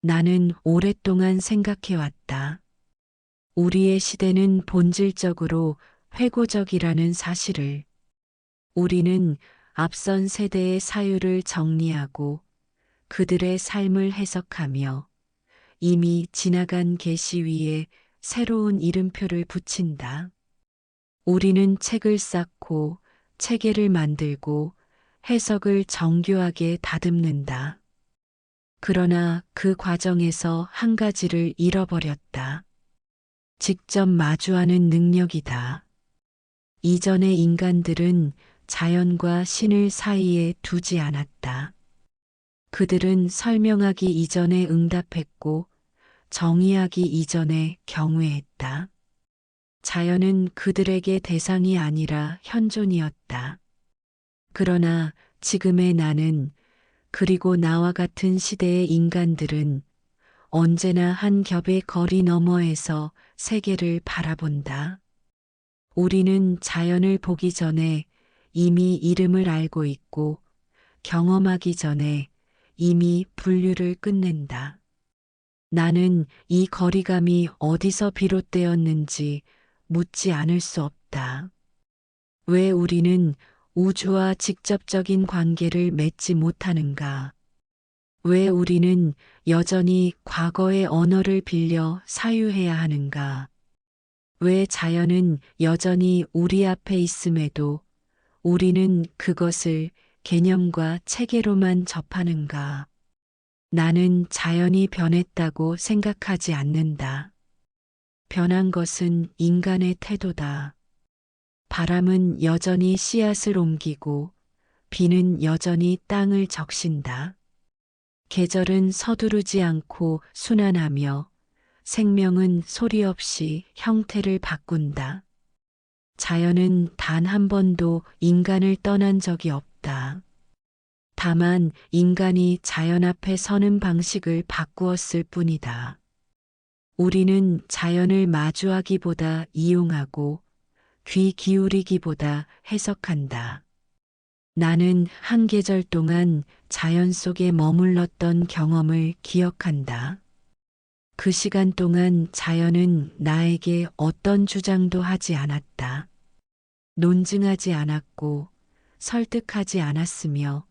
나는 오랫동안 생각해왔다. 우리의 시대는 본질적으로 회고적이라는 사실을. 우리는 앞선 세대의 사유를 정리하고 그들의 삶을 해석하며 이미 지나간 계시 위에 새로운 이름표를 붙인다. 우리는 책을 쌓고 체계를 만들고 해석을 정교하게 다듬는다. 그러나 그 과정에서 한 가지를 잃어버렸다. 직접 마주하는 능력이다. 이전의 인간들은 자연과 신을 사이에 두지 않았다. 그들은 설명하기 이전에 응답했고 정의하기 이전에 경외했다. 자연은 그들에게 대상이 아니라 현존이었다. 그러나 지금의 나는, 그리고 나와 같은 시대의 인간들은 언제나 한 겹의 거리 너머에서 세계를 바라본다. 우리는 자연을 보기 전에 이미 이름을 알고 있고 경험하기 전에 이미 분류를 끝낸다. 나는 이 거리감이 어디서 비롯되었는지 묻지 않을 수 없다. 왜 우리는 우주와 직접적인 관계를 맺지 못하는가? 왜 우리는 여전히 과거의 언어를 빌려 사유해야 하는가? 왜 자연은 여전히 우리 앞에 있음에도 우리는 그것을 개념과 체계로만 접하는가? 나는 자연이 변했다고 생각하지 않는다. 변한 것은 인간의 태도다. 바람은 여전히 씨앗을 옮기고 비는 여전히 땅을 적신다. 계절은 서두르지 않고 순환하며 생명은 소리 없이 형태를 바꾼다. 자연은 단 한 번도 인간을 떠난 적이 없다. 다만 인간이 자연 앞에 서는 방식을 바꾸었을 뿐이다. 우리는 자연을 마주하기보다 이용하고 귀 기울이기보다 해석한다. 나는 한 계절 동안 자연 속에 머물렀던 경험을 기억한다. 그 시간 동안 자연은 나에게 어떤 주장도 하지 않았다. 논증하지 않았고 설득하지 않았으며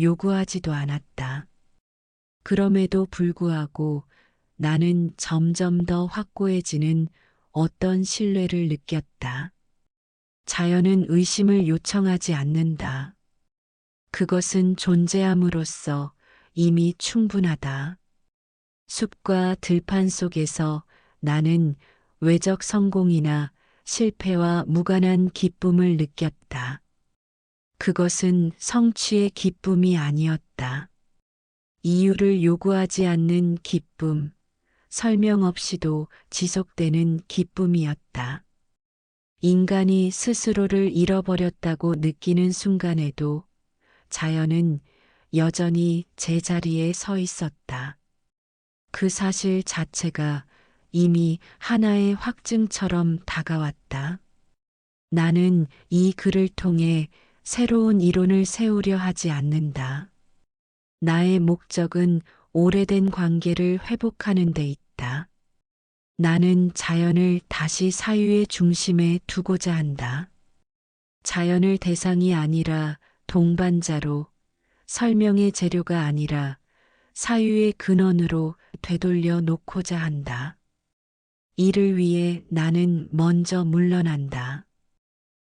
요구하지도 않았다. 그럼에도 불구하고 나는 점점 더 확고해지는 어떤 신뢰를 느꼈다. 자연은 의심을 요청하지 않는다. 그것은 존재함으로써 이미 충분하다. 숲과 들판 속에서 나는 외적 성공이나 실패와 무관한 기쁨을 느꼈다. 그것은 성취의 기쁨이 아니었다. 이유를 요구하지 않는 기쁨, 설명 없이도 지속되는 기쁨이었다. 인간이 스스로를 잃어버렸다고 느끼는 순간에도 자연은 여전히 제자리에 서 있었다. 그 사실 자체가 이미 하나의 확증처럼 다가왔다. 나는 이 글을 통해 새로운 이론을 세우려 하지 않는다. 나의 목적은 오래된 관계를 회복하는 데 있다. 나는 자연을 다시 사유의 중심에 두고자 한다. 자연을 대상이 아니라 동반자로, 설명의 재료가 아니라 사유의 근원으로 되돌려 놓고자 한다. 이를 위해 나는 먼저 물러난다.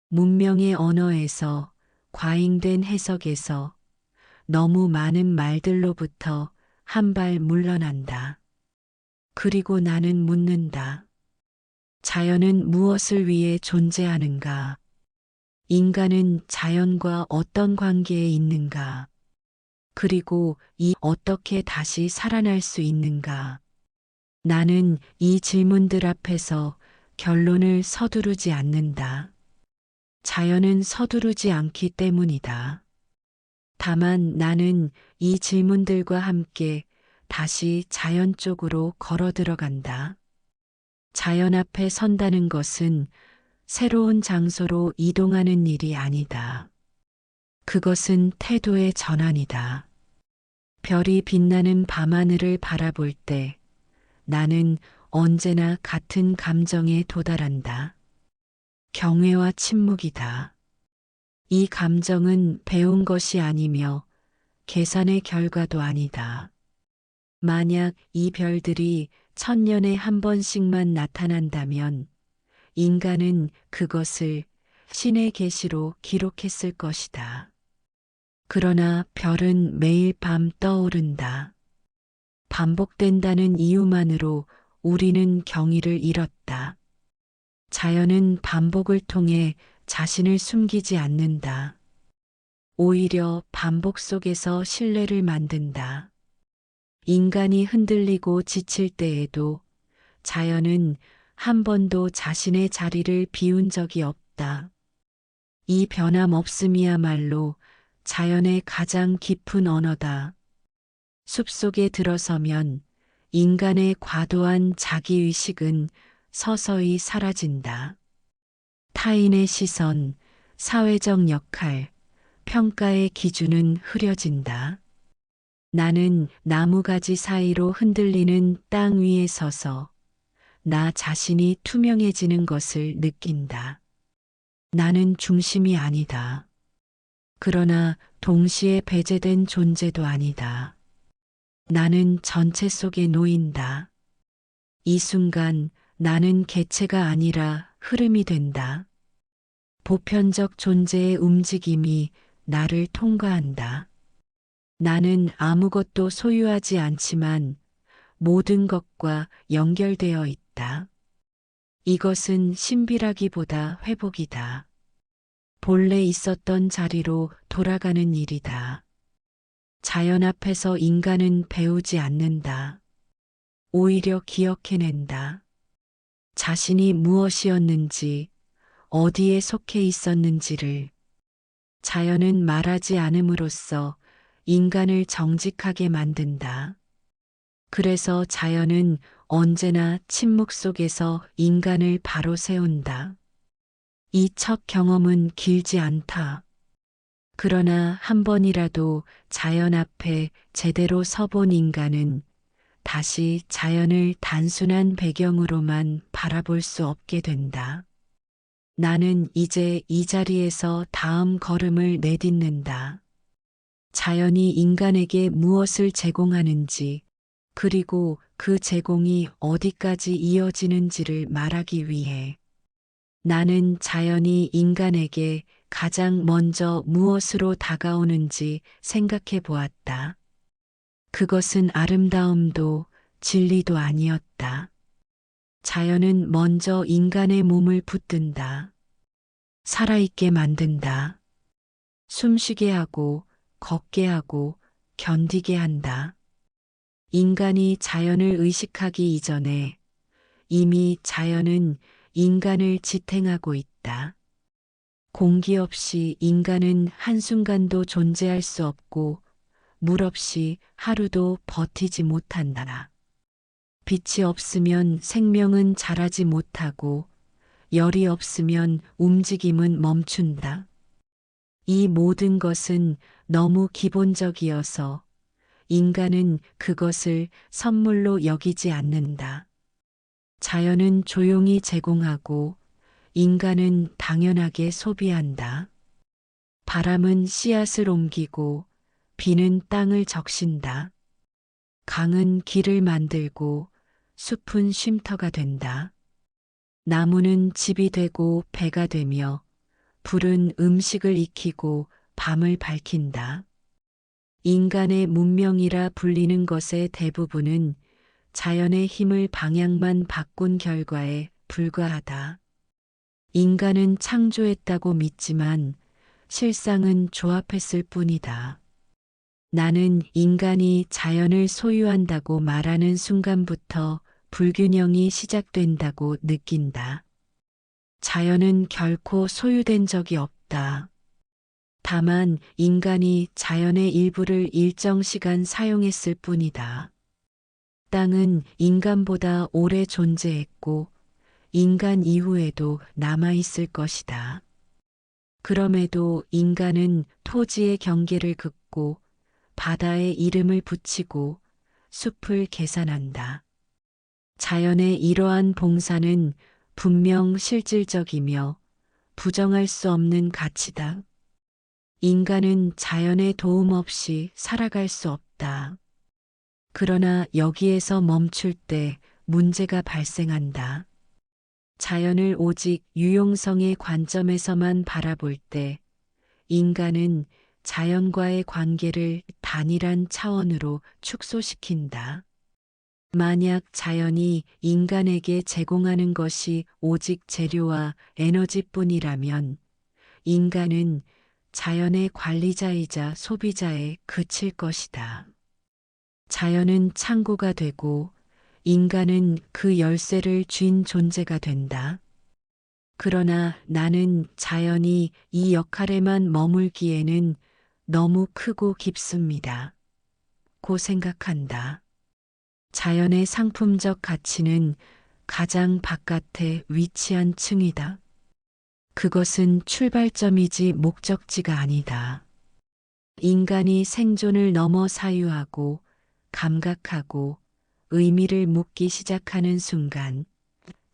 문명의 언어에서, 과잉된 해석에서, 너무 많은 말들로부터 한 발 물러난다. 그리고 나는 묻는다. 자연은 무엇을 위해 존재하는가? 인간은 자연과 어떤 관계에 있는가? 그리고 이 어떻게 다시 살아날 수 있는가? 나는 이 질문들 앞에서 결론을 서두르지 않는다. 자연은 서두르지 않기 때문이다. 다만 나는 이 질문들과 함께 다시 자연 쪽으로 걸어 들어간다. 자연 앞에 선다는 것은 새로운 장소로 이동하는 일이 아니다. 그것은 태도의 전환이다. 별이 빛나는 밤하늘을 바라볼 때 나는 언제나 같은 감정에 도달한다. 경외와 침묵이다. 이 감정은 배운 것이 아니며 계산의 결과도 아니다. 만약 이 별들이 천년에 한 번씩만 나타난다면 인간은 그것을 신의 계시로 기록했을 것이다. 그러나 별은 매일 밤 떠오른다. 반복된다는 이유만으로 우리는 경의를 잃었다. 자연은 반복을 통해 자신을 숨기지 않는다. 오히려 반복 속에서 신뢰를 만든다. 인간이 흔들리고 지칠 때에도 자연은 한 번도 자신의 자리를 비운 적이 없다. 이 변함없음이야말로 자연의 가장 깊은 언어다. 숲속에 들어서면 인간의 과도한 자기의식은 서서히 사라진다. 타인의 시선, 사회적 역할, 평가의 기준은 흐려진다. 나는 나무가지 사이로 흔들리는 땅 위에 서서 나 자신이 투명해지는 것을 느낀다. 나는 중심이 아니다. 그러나 동시에 배제된 존재도 아니다. 나는 전체 속에 놓인다. 이 순간 나는 개체가 아니라 흐름이 된다. 보편적 존재의 움직임이 나를 통과한다. 나는 아무것도 소유하지 않지만 모든 것과 연결되어 있다. 이것은 신비라기보다 회복이다. 본래 있었던 자리로 돌아가는 일이다. 자연 앞에서 인간은 배우지 않는다. 오히려 기억해낸다. 자신이 무엇이었는지, 어디에 속해 있었는지를. 자연은 말하지 않음으로써 인간을 정직하게 만든다. 그래서 자연은 언제나 침묵 속에서 인간을 바로 세운다. 이 첫 경험은 길지 않다. 그러나 한 번이라도 자연 앞에 제대로 서본 인간은 다시 자연을 단순한 배경으로만 바라볼 수 없게 된다. 나는 이제 이 자리에서 다음 걸음을 내딛는다. 자연이 인간에게 무엇을 제공하는지, 그리고 그 제공이 어디까지 이어지는지를 말하기 위해 나는 자연이 인간에게 가장 먼저 무엇으로 다가오는지 생각해 보았다. 그것은 아름다움도 진리도 아니었다. 자연은 먼저 인간의 몸을 붙든다. 살아있게 만든다. 숨쉬게 하고, 걷게 하고, 견디게 한다. 인간이 자연을 의식하기 이전에 이미 자연은 인간을 지탱하고 있다. 공기 없이 인간은 한순간도 존재할 수 없고, 물 없이 하루도 버티지 못한다. 빛이 없으면 생명은 자라지 못하고, 열이 없으면 움직임은 멈춘다. 이 모든 것은 너무 기본적이어서 인간은 그것을 선물로 여기지 않는다. 자연은 조용히 제공하고 인간은 당연하게 소비한다. 바람은 씨앗을 옮기고 비는 땅을 적신다. 강은 길을 만들고 숲은 쉼터가 된다. 나무는 집이 되고 배가 되며 불은 음식을 익히고 밤을 밝힌다. 인간의 문명이라 불리는 것의 대부분은 자연의 힘을 방향만 바꾼 결과에 불과하다. 인간은 창조했다고 믿지만 실상은 조합했을 뿐이다. 나는 인간이 자연을 소유한다고 말하는 순간부터 불균형이 시작된다고 느낀다. 자연은 결코 소유된 적이 없다. 다만 인간이 자연의 일부를 일정 시간 사용했을 뿐이다. 땅은 인간보다 오래 존재했고 인간 이후에도 남아있을 것이다. 그럼에도 인간은 토지의 경계를 긋고 바다에 이름을 붙이고 숲을 계산한다. 자연의 이러한 봉사는 분명 실질적이며 부정할 수 없는 가치다. 인간은 자연의 도움 없이 살아갈 수 없다. 그러나 여기에서 멈출 때 문제가 발생한다. 자연을 오직 유용성의 관점에서만 바라볼 때 인간은 자연과의 관계를 단일한 차원으로 축소시킨다. 만약 자연이 인간에게 제공하는 것이 오직 재료와 에너지뿐이라면 인간은 자연의 관리자이자 소비자에 그칠 것이다. 자연은 창고가 되고 인간은 그 열쇠를 쥔 존재가 된다. 그러나 나는 자연이 이 역할에만 머물기에는 너무 크고 깊습니다. 고 생각한다. 자연의 상품적 가치는 가장 바깥에 위치한 층이다. 그것은 출발점이지 목적지가 아니다. 인간이 생존을 넘어 사유하고 감각하고 의미를 묻기 시작하는 순간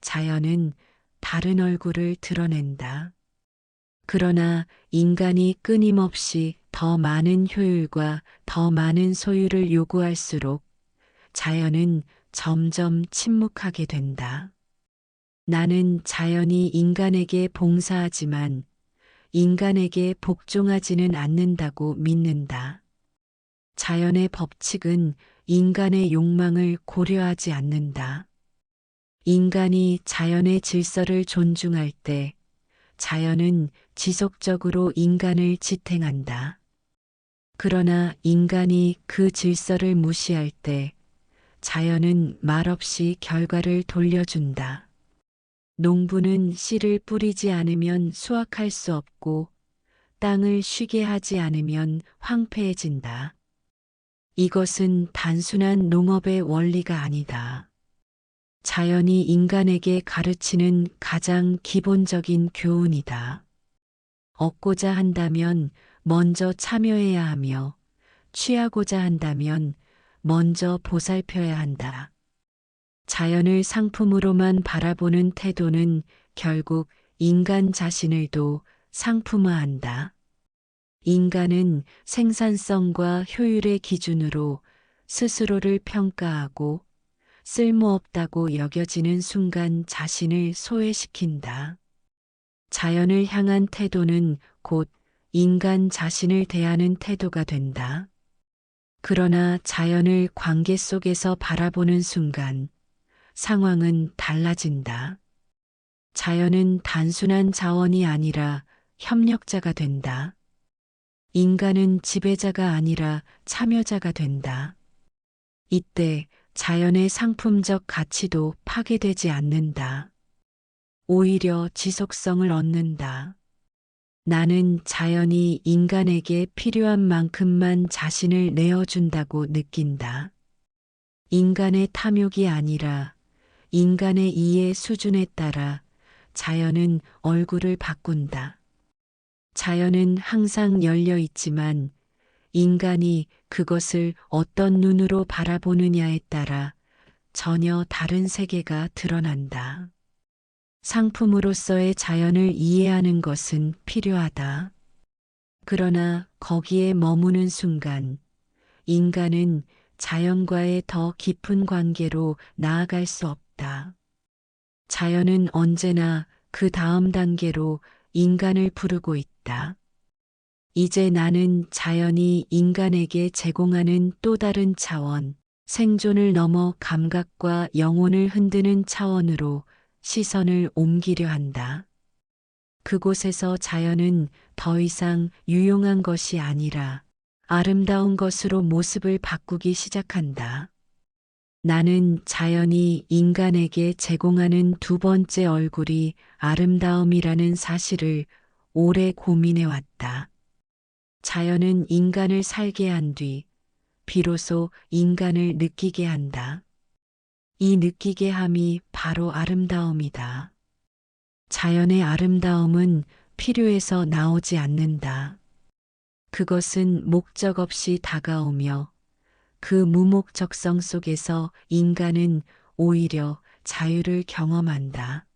자연은 다른 얼굴을 드러낸다. 그러나 인간이 끊임없이 더 많은 효율과 더 많은 소유를 요구할수록 자연은 점점 침묵하게 된다. 나는 자연이 인간에게 봉사하지만 인간에게 복종하지는 않는다고 믿는다. 자연의 법칙은 인간의 욕망을 고려하지 않는다. 인간이 자연의 질서를 존중할 때 자연은 지속적으로 인간을 지탱한다. 그러나 인간이 그 질서를 무시할 때 자연은 말없이 결과를 돌려준다. 농부는 씨를 뿌리지 않으면 수확할 수 없고 땅을 쉬게 하지 않으면 황폐해진다. 이것은 단순한 농업의 원리가 아니다. 자연이 인간에게 가르치는 가장 기본적인 교훈이다. 얻고자 한다면 먼저 참여해야 하며 취하고자 한다면 먼저 보살펴야 한다. 자연을 상품으로만 바라보는 태도는 결국 인간 자신을도 상품화한다. 인간은 생산성과 효율의 기준으로 스스로를 평가하고 쓸모없다고 여겨지는 순간 자신을 소외시킨다. 자연을 향한 태도는 곧 인간 자신을 대하는 태도가 된다. 그러나 자연을 관계 속에서 바라보는 순간 상황은 달라진다. 자연은 단순한 자원이 아니라 협력자가 된다. 인간은 지배자가 아니라 참여자가 된다. 이때 자연의 상품적 가치도 파괴되지 않는다. 오히려 지속성을 얻는다. 나는 자연이 인간에게 필요한 만큼만 자신을 내어준다고 느낀다. 인간의 탐욕이 아니라 인간의 이해 수준에 따라 자연은 얼굴을 바꾼다. 자연은 항상 열려 있지만 인간이 그것을 어떤 눈으로 바라보느냐에 따라 전혀 다른 세계가 드러난다. 상품으로서의 자연을 이해하는 것은 필요하다. 그러나 거기에 머무는 순간 인간은 자연과의 더 깊은 관계로 나아갈 수 없다. 자연은 언제나 그 다음 단계로 인간을 부르고 있다. 이제 나는 자연이 인간에게 제공하는 또 다른 차원, 생존을 넘어 감각과 영혼을 흔드는 차원으로 시선을 옮기려 한다. 그곳에서 자연은 더 이상 유용한 것이 아니라 아름다운 것으로 모습을 바꾸기 시작한다. 나는 자연이 인간에게 제공하는 두 번째 얼굴이 아름다움이라는 사실을 오래 고민해 왔다. 자연은 인간을 살게 한 뒤 비로소 인간을 느끼게 한다. 이 느끼게 함이 바로 아름다움이다. 자연의 아름다움은 필요해서 나오지 않는다. 그것은 목적 없이 다가오며 그 무목적성 속에서 인간은 오히려 자유를 경험한다.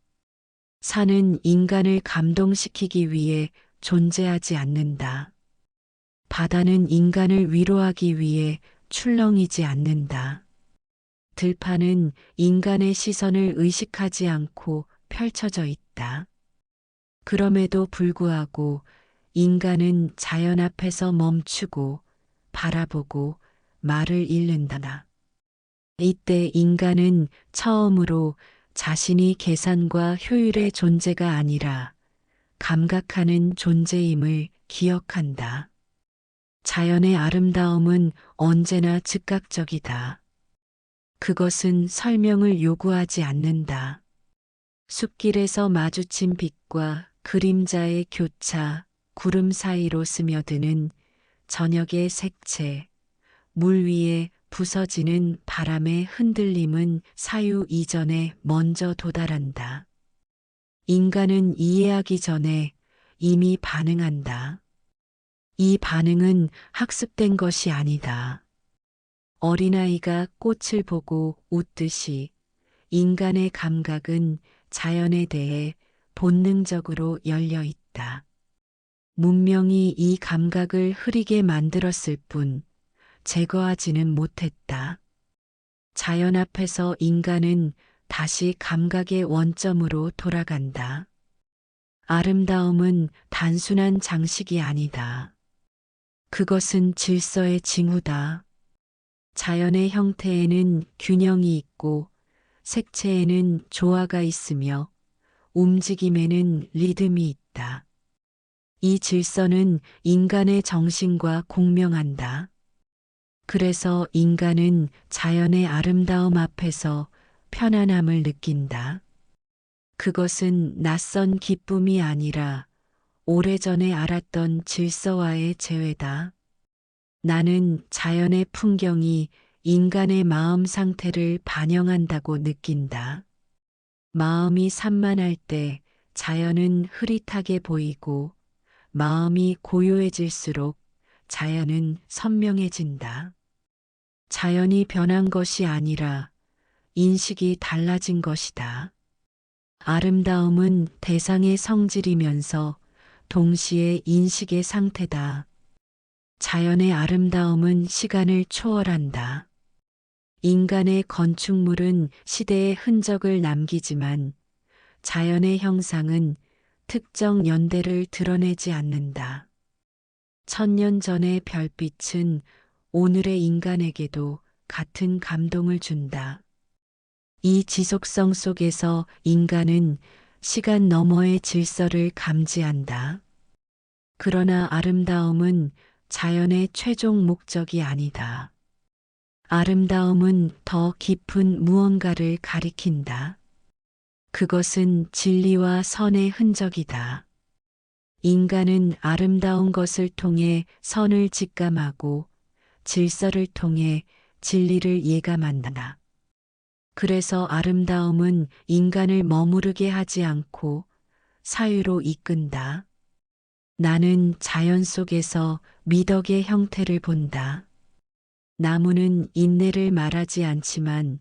산은 인간을 감동시키기 위해 존재하지 않는다. 바다는 인간을 위로하기 위해 출렁이지 않는다. 들판은 인간의 시선을 의식하지 않고 펼쳐져 있다. 그럼에도 불구하고 인간은 자연 앞에서 멈추고 바라보고 말을 잃는다. 이때 인간은 처음으로 자신이 계산과 효율의 존재가 아니라 감각하는 존재임을 기억한다. 자연의 아름다움은 언제나 즉각적이다. 그것은 설명을 요구하지 않는다. 숲길에서 마주친 빛과 그림자의 교차, 구름 사이로 스며드는 저녁의 색채, 물 위에 부서지는 바람의 흔들림은 사유 이전에 먼저 도달한다. 인간은 이해하기 전에 이미 반응한다. 이 반응은 학습된 것이 아니다. 어린아이가 꽃을 보고 웃듯이 인간의 감각은 자연에 대해 본능적으로 열려 있다. 문명이 이 감각을 흐리게 만들었을 뿐 제거하지는 못했다. 자연 앞에서 인간은 다시 감각의 원점으로 돌아간다. 아름다움은 단순한 장식이 아니다. 그것은 질서의 징후다. 자연의 형태에는 균형이 있고 색채에는 조화가 있으며 움직임에는 리듬이 있다. 이 질서는 인간의 정신과 공명한다. 그래서 인간은 자연의 아름다움 앞에서 편안함을 느낀다. 그것은 낯선 기쁨이 아니라 오래전에 알았던 질서와의 재회다. 나는 자연의 풍경이 인간의 마음 상태를 반영한다고 느낀다. 마음이 산만할 때 자연은 흐릿하게 보이고 마음이 고요해질수록 자연은 선명해진다. 자연이 변한 것이 아니라 인식이 달라진 것이다. 아름다움은 대상의 성질이면서 동시에 인식의 상태다. 자연의 아름다움은 시간을 초월한다. 인간의 건축물은 시대의 흔적을 남기지만 자연의 형상은 특정 연대를 드러내지 않는다. 1000년 전의 별빛은 오늘의 인간에게도 같은 감동을 준다. 이 지속성 속에서 인간은 시간 너머의 질서를 감지한다. 그러나 아름다움은 자연의 최종 목적이 아니다. 아름다움은 더 깊은 무언가를 가리킨다. 그것은 진리와 선의 흔적이다. 인간은 아름다운 것을 통해 선을 직감하고 질서를 통해 진리를 예감한다. 그래서 아름다움은 인간을 머무르게 하지 않고 사유로 이끈다. 나는 자연 속에서 미덕의 형태를 본다. 나무는 인내를 말하지 않지만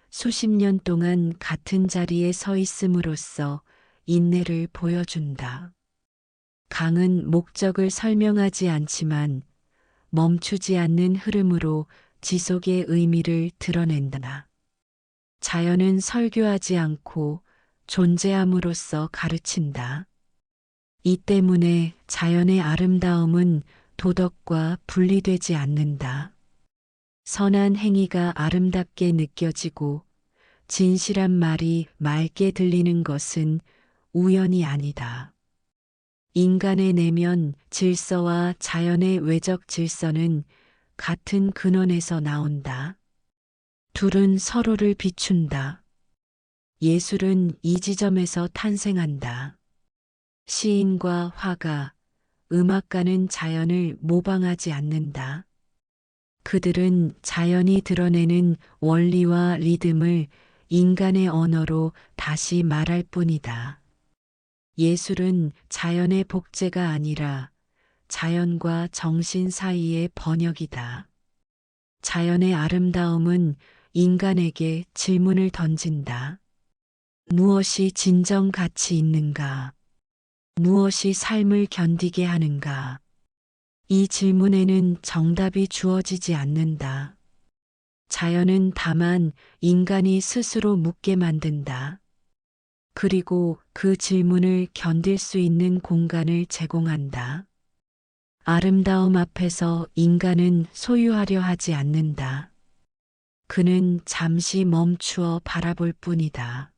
수십 년 동안 같은 자리에 서 있음으로써 인내를 보여준다. 강은 목적을 설명하지 않지만 멈추지 않는 흐름으로 지속의 의미를 드러낸다. 자연은 설교하지 않고 존재함으로써 가르친다. 이 때문에 자연의 아름다움은 도덕과 분리되지 않는다. 선한 행위가 아름답게 느껴지고 진실한 말이 맑게 들리는 것은 우연이 아니다. 인간의 내면 질서와 자연의 외적 질서는 같은 근원에서 나온다. 둘은 서로를 비춘다. 예술은 이 지점에서 탄생한다. 시인과 화가, 음악가는 자연을 모방하지 않는다. 그들은 자연이 드러내는 원리와 리듬을 인간의 언어로 다시 말할 뿐이다. 예술은 자연의 복제가 아니라 자연과 정신 사이의 번역이다. 자연의 아름다움은 인간에게 질문을 던진다. 무엇이 진정 가치 있는가? 무엇이 삶을 견디게 하는가? 이 질문에는 정답이 주어지지 않는다. 자연은 다만 인간이 스스로 묻게 만든다. 그리고 그 질문을 견딜 수 있는 공간을 제공한다. 아름다움 앞에서 인간은 소유하려 하지 않는다. 그는 잠시 멈추어 바라볼 뿐이다.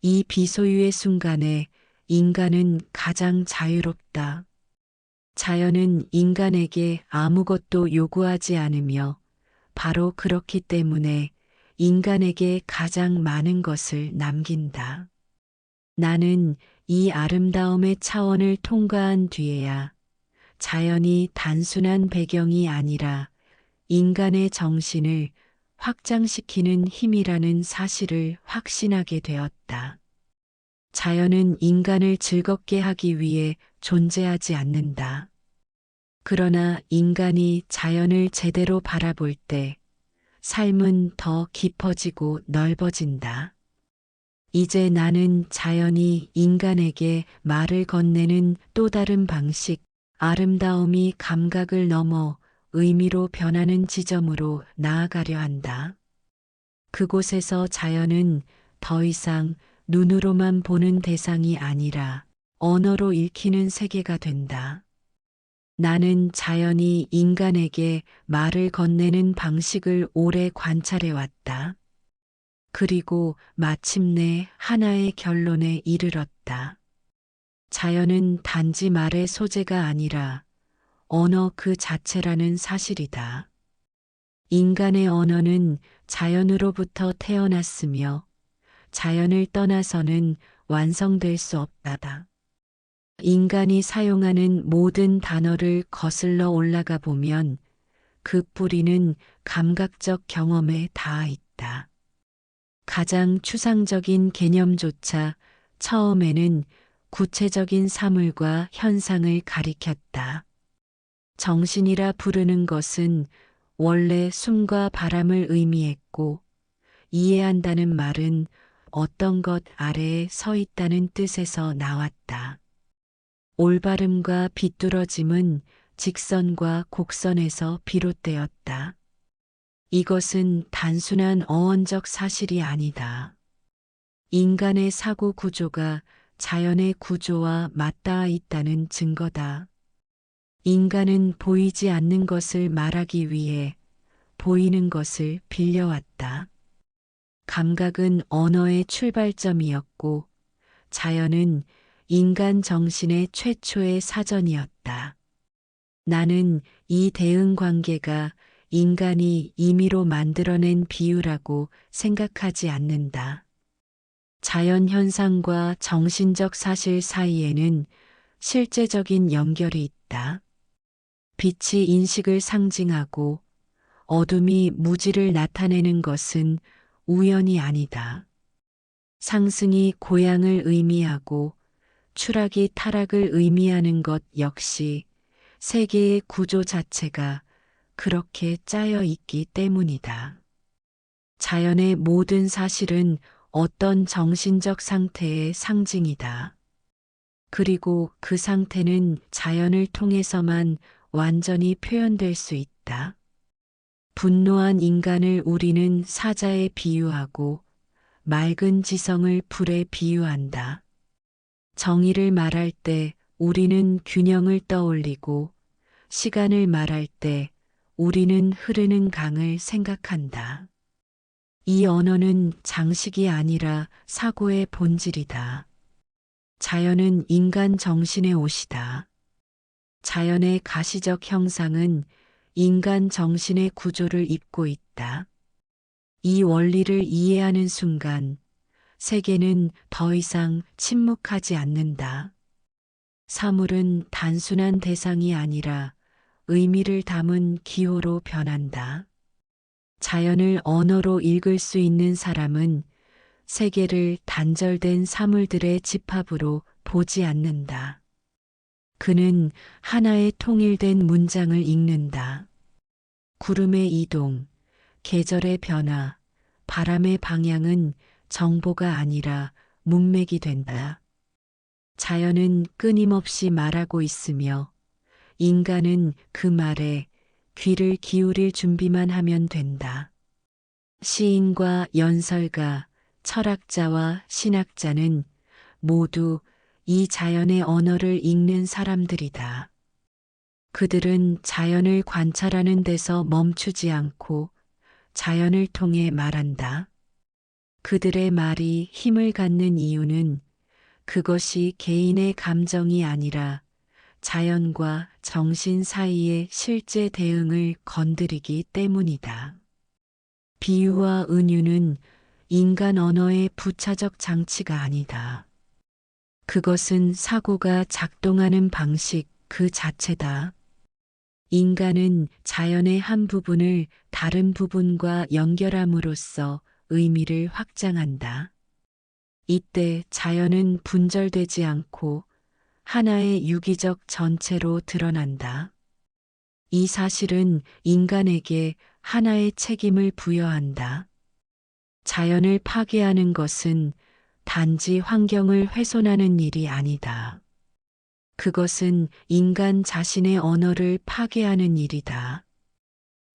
이 비소유의 순간에 인간은 가장 자유롭다. 자연은 인간에게 아무것도 요구하지 않으며 바로 그렇기 때문에 인간에게 가장 많은 것을 남긴다. 나는 이 아름다움의 차원을 통과한 뒤에야 자연이 단순한 배경이 아니라 인간의 정신을 확장시키는 힘이라는 사실을 확신하게 되었다. 자연은 인간을 즐겁게 하기 위해 존재하지 않는다. 그러나 인간이 자연을 제대로 바라볼 때 삶은 더 깊어지고 넓어진다. 이제 나는 자연이 인간에게 말을 건네는 또 다른 방식, 아름다움이 감각을 넘어 의미로 변하는 지점으로 나아가려 한다. 그곳에서 자연은 더 이상 눈으로만 보는 대상이 아니라 언어로 읽히는 세계가 된다. 나는 자연이 인간에게 말을 건네는 방식을 오래 관찰해 왔다. 그리고 마침내 하나의 결론에 이르렀다. 자연은 단지 말의 소재가 아니라 언어 그 자체라는 사실이다. 인간의 언어는 자연으로부터 태어났으며 자연을 떠나서는 완성될 수 없다. 인간이 사용하는 모든 단어를 거슬러 올라가 보면 그 뿌리는 감각적 경험에 닿아 있다. 가장 추상적인 개념조차 처음에는 구체적인 사물과 현상을 가리켰다. 정신이라 부르는 것은 원래 숨과 바람을 의미했고, 이해한다는 말은 어떤 것 아래에 서 있다는 뜻에서 나왔다. 올바름과 비뚤어짐은 직선과 곡선에서 비롯되었다. 이것은 단순한 어원적 사실이 아니다. 인간의 사고 구조가 자연의 구조와 맞닿아 있다는 증거다. 인간은 보이지 않는 것을 말하기 위해 보이는 것을 빌려왔다. 감각은 언어의 출발점이었고 자연은 인간 정신의 최초의 사전이었다. 나는 이 대응 관계가 인간이 임의로 만들어낸 비유라고 생각하지 않는다. 자연 현상과 정신적 사실 사이에는 실제적인 연결이 있다. 빛이 인식을 상징하고 어둠이 무지를 나타내는 것은 우연이 아니다. 상승이 고향을 의미하고 추락이 타락을 의미하는 것 역시 세계의 구조 자체가 그렇게 짜여 있기 때문이다. 자연의 모든 사실은 어떤 정신적 상태의 상징이다. 그리고 그 상태는 자연을 통해서만 완전히 표현될 수 있다. 분노한 인간을 우리는 사자에 비유하고 맑은 지성을 불에 비유한다. 정의를 말할 때 우리는 균형을 떠올리고 시간을 말할 때 우리는 흐르는 강을 생각한다. 이 언어는 장식이 아니라 사고의 본질이다. 자연은 인간 정신의 옷이다. 자연의 가시적 형상은 인간 정신의 구조를 입고 있다. 이 원리를 이해하는 순간 세계는 더 이상 침묵하지 않는다. 사물은 단순한 대상이 아니라 의미를 담은 기호로 변한다. 자연을 언어로 읽을 수 있는 사람은 세계를 단절된 사물들의 집합으로 보지 않는다. 그는 하나의 통일된 문장을 읽는다. 구름의 이동, 계절의 변화, 바람의 방향은 정보가 아니라 문맥이 된다. 자연은 끊임없이 말하고 있으며 인간은 그 말에 귀를 기울일 준비만 하면 된다. 시인과 연설가, 철학자와 신학자는 모두 이 자연의 언어를 읽는 사람들이다. 그들은 자연을 관찰하는 데서 멈추지 않고 자연을 통해 말한다. 그들의 말이 힘을 갖는 이유는 그것이 개인의 감정이 아니라 자연과 정신 사이의 실제 대응을 건드리기 때문이다. 비유와 은유는 인간 언어의 부차적 장치가 아니다. 그것은 사고가 작동하는 방식 그 자체다. 인간은 자연의 한 부분을 다른 부분과 연결함으로써 의미를 확장한다. 이때 자연은 분절되지 않고 하나의 유기적 전체로 드러난다. 이 사실은 인간에게 하나의 책임을 부여한다. 자연을 파괴하는 것은 단지 환경을 훼손하는 일이 아니다. 그것은 인간 자신의 언어를 파괴하는 일이다.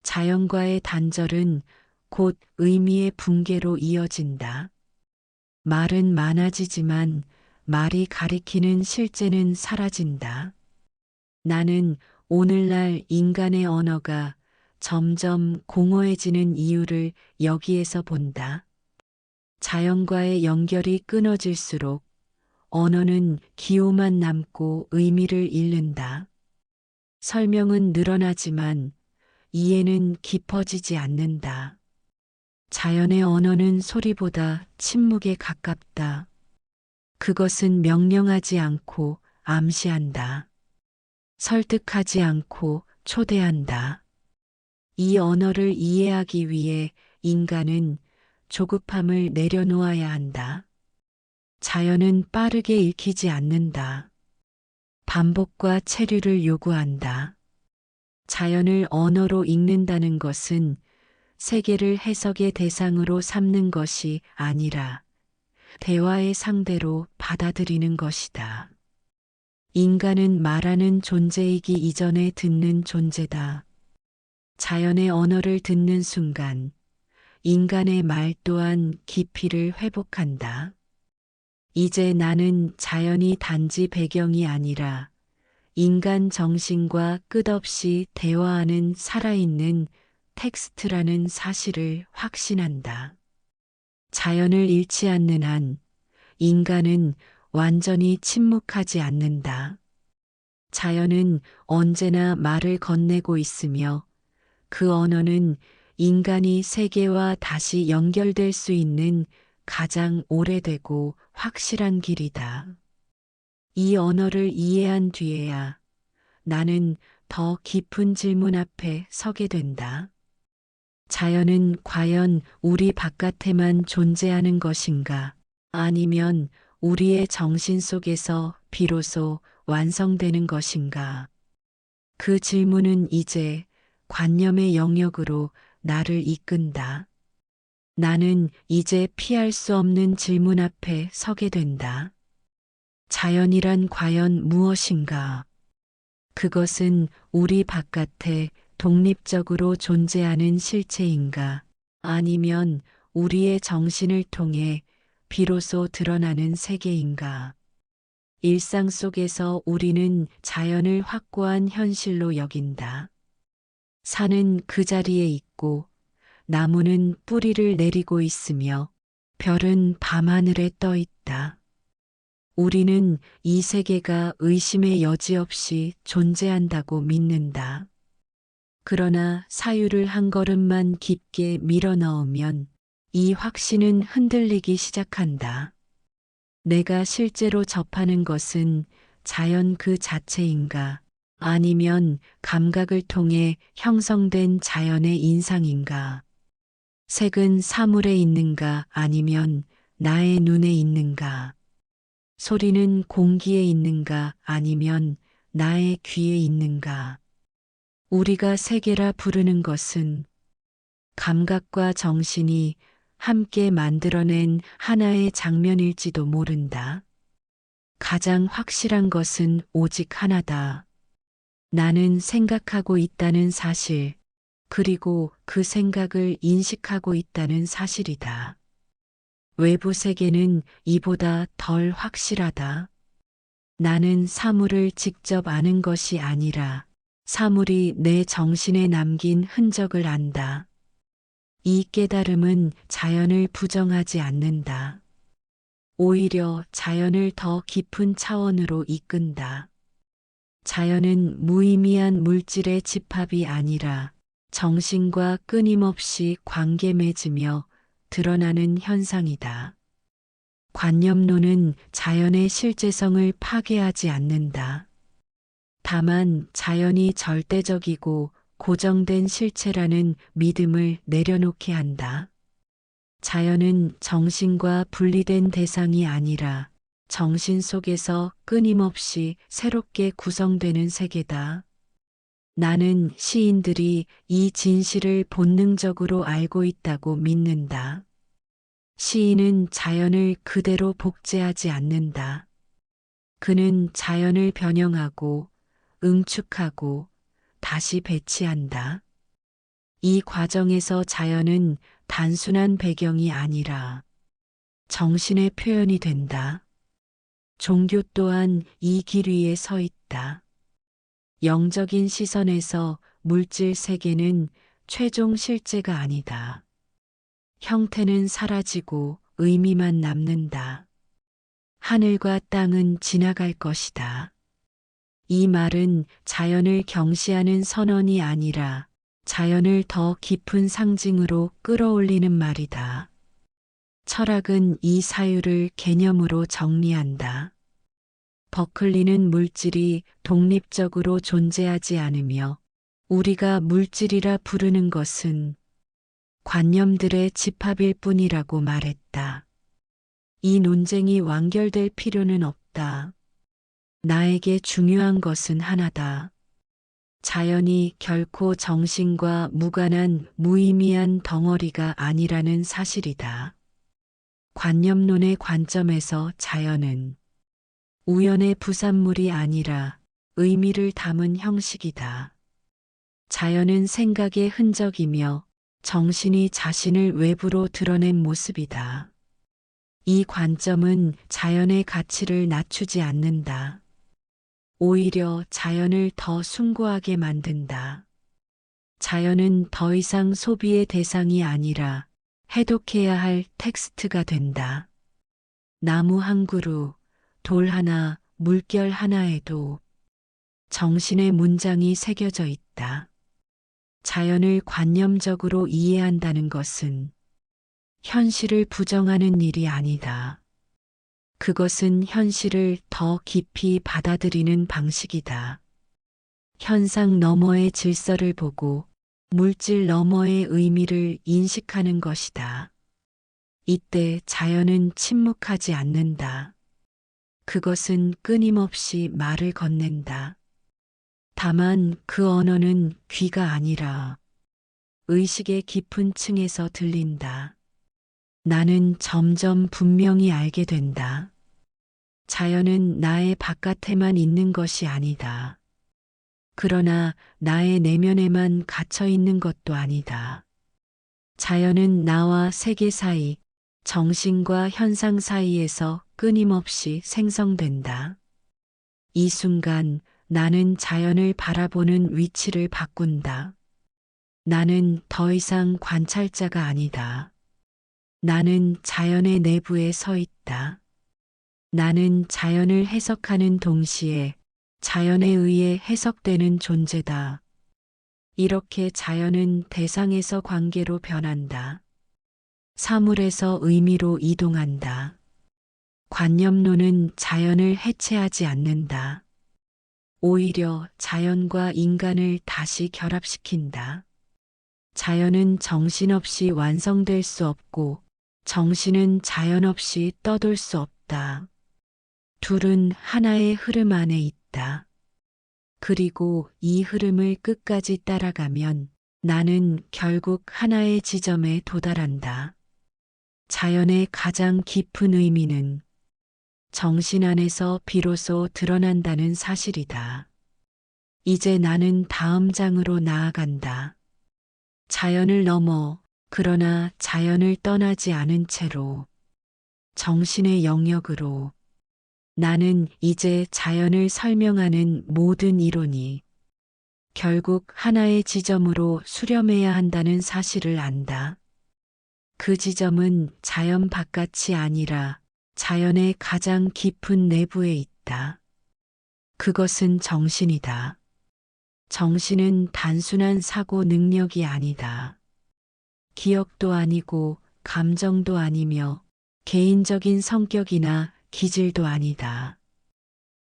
자연과의 단절은 곧 의미의 붕괴로 이어진다. 말은 많아지지만 말이 가리키는 실제는 사라진다. 나는 오늘날 인간의 언어가 점점 공허해지는 이유를 여기에서 본다. 자연과의 연결이 끊어질수록 언어는 기호만 남고 의미를 잃는다. 설명은 늘어나지만 이해는 깊어지지 않는다. 자연의 언어는 소리보다 침묵에 가깝다. 그것은 명령하지 않고 암시한다. 설득하지 않고 초대한다. 이 언어를 이해하기 위해 인간은 조급함을 내려놓아야 한다. 자연은 빠르게 읽히지 않는다. 반복과 체류를 요구한다. 자연을 언어로 읽는다는 것은 세계를 해석의 대상으로 삼는 것이 아니라 대화의 상대로 받아들이는 것이다. 인간은 말하는 존재이기 이전에 듣는 존재다. 자연의 언어를 듣는 순간 인간의 말 또한 깊이를 회복한다. 이제 나는 자연이 단지 배경이 아니라 인간 정신과 끝없이 대화하는 살아있는 텍스트라는 사실을 확신한다. 자연을 잃지 않는 한 인간은 완전히 침묵하지 않는다. 자연은 언제나 말을 건네고 있으며 그 언어는 인간이 세계와 다시 연결될 수 있는 가장 오래되고 확실한 길이다. 이 언어를 이해한 뒤에야 나는 더 깊은 질문 앞에 서게 된다. 자연은 과연 우리 바깥에만 존재하는 것인가? 아니면 우리의 정신 속에서 비로소 완성되는 것인가? 그 질문은 이제 관념의 영역으로 나를 이끈다. 나는 이제 피할 수 없는 질문 앞에 서게 된다. 자연이란 과연 무엇인가? 그것은 우리 바깥에 독립적으로 존재하는 실체인가? 아니면 우리의 정신을 통해 비로소 드러나는 세계인가? 일상 속에서 우리는 자연을 확고한 현실로 여긴다. 산은 그 자리에 있고 나무는 뿌리를 내리고 있으며 별은 밤하늘에 떠 있다. 우리는 이 세계가 의심의 여지 없이 존재한다고 믿는다. 그러나 사유를 한 걸음만 깊게 밀어 넣으면 이 확신은 흔들리기 시작한다. 내가 실제로 접하는 것은 자연 그 자체인가? 아니면 감각을 통해 형성된 자연의 인상인가? 색은 사물에 있는가? 아니면 나의 눈에 있는가? 소리는 공기에 있는가? 아니면 나의 귀에 있는가? 우리가 세계라 부르는 것은 감각과 정신이 함께 만들어낸 하나의 장면일지도 모른다. 가장 확실한 것은 오직 하나다. 나는 생각하고 있다는 사실, 그리고 그 생각을 인식하고 있다는 사실이다. 외부 세계는 이보다 덜 확실하다. 나는 사물을 직접 아는 것이 아니라 사물이 내 정신에 남긴 흔적을 안다. 이 깨달음은 자연을 부정하지 않는다. 오히려 자연을 더 깊은 차원으로 이끈다. 자연은 무의미한 물질의 집합이 아니라 정신과 끊임없이 관계 맺으며 드러나는 현상이다. 관념론은 자연의 실제성을 파괴하지 않는다. 다만 자연이 절대적이고 고정된 실체라는 믿음을 내려놓게 한다. 자연은 정신과 분리된 대상이 아니라 정신 속에서 끊임없이 새롭게 구성되는 세계다. 나는 시인들이 이 진실을 본능적으로 알고 있다고 믿는다. 시인은 자연을 그대로 복제하지 않는다. 그는 자연을 변형하고 응축하고 다시 배치한다. 이 과정에서 자연은 단순한 배경이 아니라 정신의 표현이 된다. 종교 또한 이 길 위에 서 있다. 영적인 시선에서 물질 세계는 최종 실제가 아니다. 형태는 사라지고 의미만 남는다. 하늘과 땅은 지나갈 것이다. 이 말은 자연을 경시하는 선언이 아니라 자연을 더 깊은 상징으로 끌어올리는 말이다. 철학은 이 사유를 개념으로 정리한다. 버클리는 물질이 독립적으로 존재하지 않으며 우리가 물질이라 부르는 것은 관념들의 집합일 뿐이라고 말했다. 이 논쟁이 완결될 필요는 없다. 나에게 중요한 것은 하나다. 자연이 결코 정신과 무관한 무의미한 덩어리가 아니라는 사실이다. 관념론의 관점에서 자연은 우연의 부산물이 아니라 의미를 담은 형식이다. 자연은 생각의 흔적이며 정신이 자신을 외부로 드러낸 모습이다. 이 관점은 자연의 가치를 낮추지 않는다. 오히려 자연을 더 숭고하게 만든다. 자연은 더 이상 소비의 대상이 아니라 해독해야 할 텍스트가 된다. 나무 한 그루, 돌 하나, 물결 하나에도 정신의 문장이 새겨져 있다. 자연을 관념적으로 이해한다는 것은 현실을 부정하는 일이 아니다. 그것은 현실을 더 깊이 받아들이는 방식이다. 현상 너머의 질서를 보고 물질 너머의 의미를 인식하는 것이다. 이때 자연은 침묵하지 않는다. 그것은 끊임없이 말을 건넨다. 다만 그 언어는 귀가 아니라 의식의 깊은 층에서 들린다. 나는 점점 분명히 알게 된다. 자연은 나의 바깥에만 있는 것이 아니다. 그러나 나의 내면에만 갇혀 있는 것도 아니다. 자연은 나와 세계 사이, 정신과 현상 사이에서 끊임없이 생성된다. 이 순간 나는 자연을 바라보는 위치를 바꾼다. 나는 더 이상 관찰자가 아니다. 나는 자연의 내부에 서 있다. 나는 자연을 해석하는 동시에 자연에 의해 해석되는 존재다. 이렇게 자연은 대상에서 관계로 변한다. 사물에서 의미로 이동한다. 관념론은 자연을 해체하지 않는다. 오히려 자연과 인간을 다시 결합시킨다. 자연은 정신없이 완성될 수 없고 정신은 자연 없이 떠돌 수 없다. 둘은 하나의 흐름 안에 있다. 그리고 이 흐름을 끝까지 따라가면 나는 결국 하나의 지점에 도달한다. 자연의 가장 깊은 의미는 정신 안에서 비로소 드러난다는 사실이다. 이제 나는 다음 장으로 나아간다. 자연을 넘어 그러나 자연을 떠나지 않은 채로 정신의 영역으로 나는 이제 자연을 설명하는 모든 이론이 결국 하나의 지점으로 수렴해야 한다는 사실을 안다. 그 지점은 자연 바깥이 아니라 자연의 가장 깊은 내부에 있다. 그것은 정신이다. 정신은 단순한 사고 능력이 아니다. 기억도 아니고 감정도 아니며 개인적인 성격이나 기질도 아니다.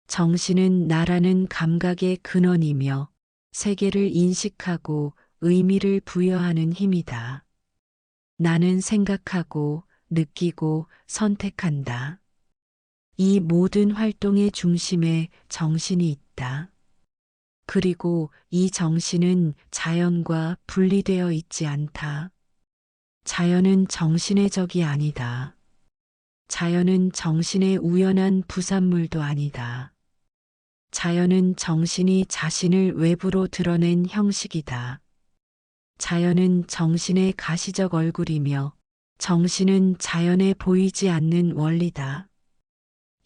정신은 나라는 감각의 근원이며 세계를 인식하고 의미를 부여하는 힘이다. 나는 생각하고 느끼고 선택한다. 이 모든 활동의 중심에 정신이 있다. 그리고 이 정신은 자연과 분리되어 있지 않다. 자연은 정신의 적이 아니다. 자연은 정신의 우연한 부산물도 아니다. 자연은 정신이 자신을 외부로 드러낸 형식이다. 자연은 정신의 가시적 얼굴이며 정신은 자연에 보이지 않는 원리다.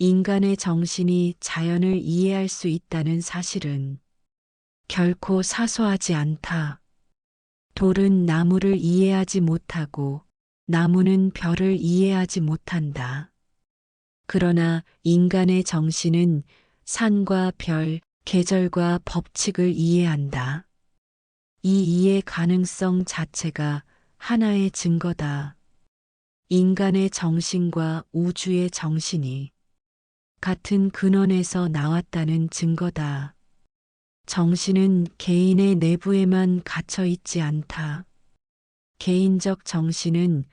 인간의 정신이 자연을 이해할 수 있다는 사실은 결코 사소하지 않다. 돌은 나무를 이해하지 못하고 나무는 별을 이해하지 못한다. 그러나 인간의 정신은 산과 별, 계절과 법칙을 이해한다. 이 이해 가능성 자체가 하나의 증거다. 인간의 정신과 우주의 정신이 같은 근원에서 나왔다는 증거다. 정신은 개인의 내부에만 갇혀 있지 않다. 개인적 정신은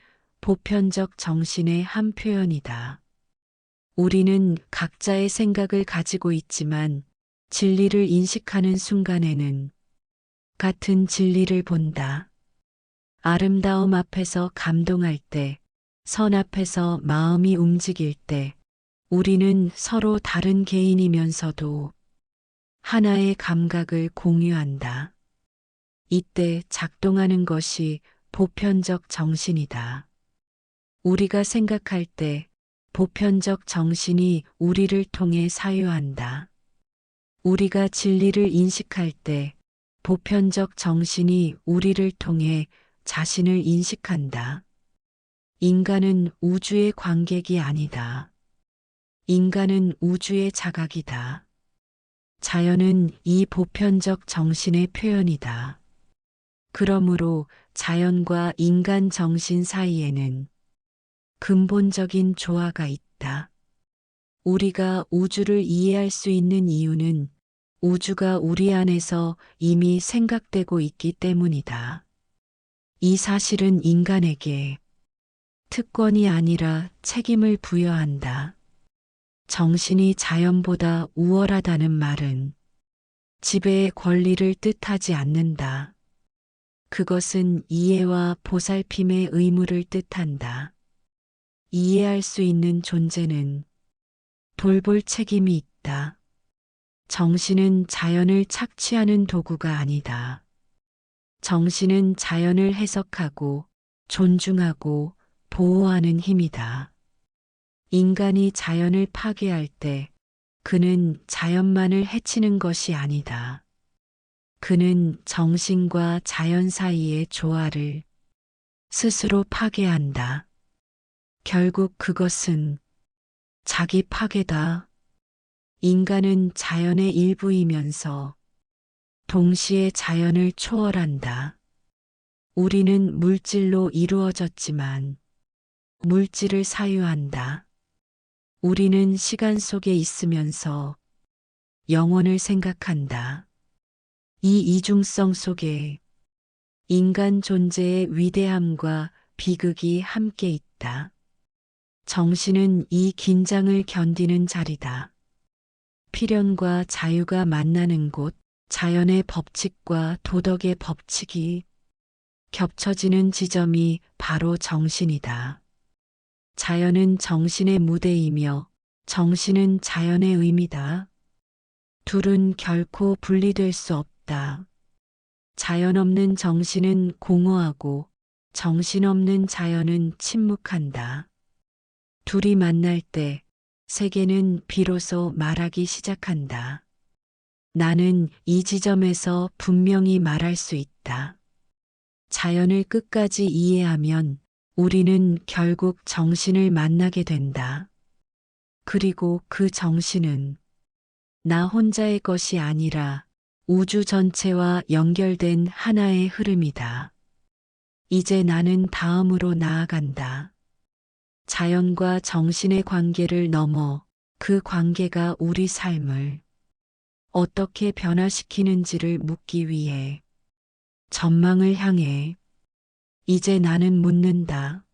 보편적 정신의 한 표현이다. 우리는 각자의 생각을 가지고 있지만 진리를 인식하는 순간에는 같은 진리를 본다. 아름다움 앞에서 감동할 때, 선 앞에서 마음이 움직일 때, 우리는 서로 다른 개인이면서도 하나의 감각을 공유한다. 이때 작동하는 것이 보편적 정신이다. 우리가 생각할 때 보편적 정신이 우리를 통해 사유한다. 우리가 진리를 인식할 때 보편적 정신이 우리를 통해 자신을 인식한다. 인간은 우주의 관객이 아니다. 인간은 우주의 자각이다. 자연은 이 보편적 정신의 표현이다. 그러므로 자연과 인간 정신 사이에는 근본적인 조화가 있다. 우리가 우주를 이해할 수 있는 이유는 우주가 우리 안에서 이미 생각되고 있기 때문이다. 이 사실은 인간에게 특권이 아니라 책임을 부여한다. 정신이 자연보다 우월하다는 말은 지배의 권리를 뜻하지 않는다. 그것은 이해와 보살핌의 의무를 뜻한다. 이해할 수 있는 존재는 돌볼 책임이 있다. 정신은 자연을 착취하는 도구가 아니다. 정신은 자연을 해석하고 존중하고 보호하는 힘이다. 인간이 자연을 파괴할 때 그는 자연만을 해치는 것이 아니다. 그는 정신과 자연 사이의 조화를 스스로 파괴한다. 결국 그것은 자기 파괴다. 인간은 자연의 일부이면서 동시에 자연을 초월한다. 우리는 물질로 이루어졌지만 물질을 사유한다. 우리는 시간 속에 있으면서 영혼을 생각한다. 이 이중성 속에 인간 존재의 위대함과 비극이 함께 있다. 정신은 이 긴장을 견디는 자리다. 필연과 자유가 만나는 곳, 자연의 법칙과 도덕의 법칙이 겹쳐지는 지점이 바로 정신이다. 자연은 정신의 무대이며 정신은 자연의 의미다. 둘은 결코 분리될 수 없다. 자연 없는 정신은 공허하고 정신 없는 자연은 침묵한다. 둘이 만날 때 세계는 비로소 말하기 시작한다. 나는 이 지점에서 분명히 말할 수 있다. 자연을 끝까지 이해하면 우리는 결국 정신을 만나게 된다. 그리고 그 정신은 나 혼자의 것이 아니라 우주 전체와 연결된 하나의 흐름이다. 이제 나는 다음으로 나아간다. 자연과 정신의 관계를 넘어 그 관계가 우리 삶을 어떻게 변화시키는지를 묻기 위해 전망을 향해 이제 나는 묻는다.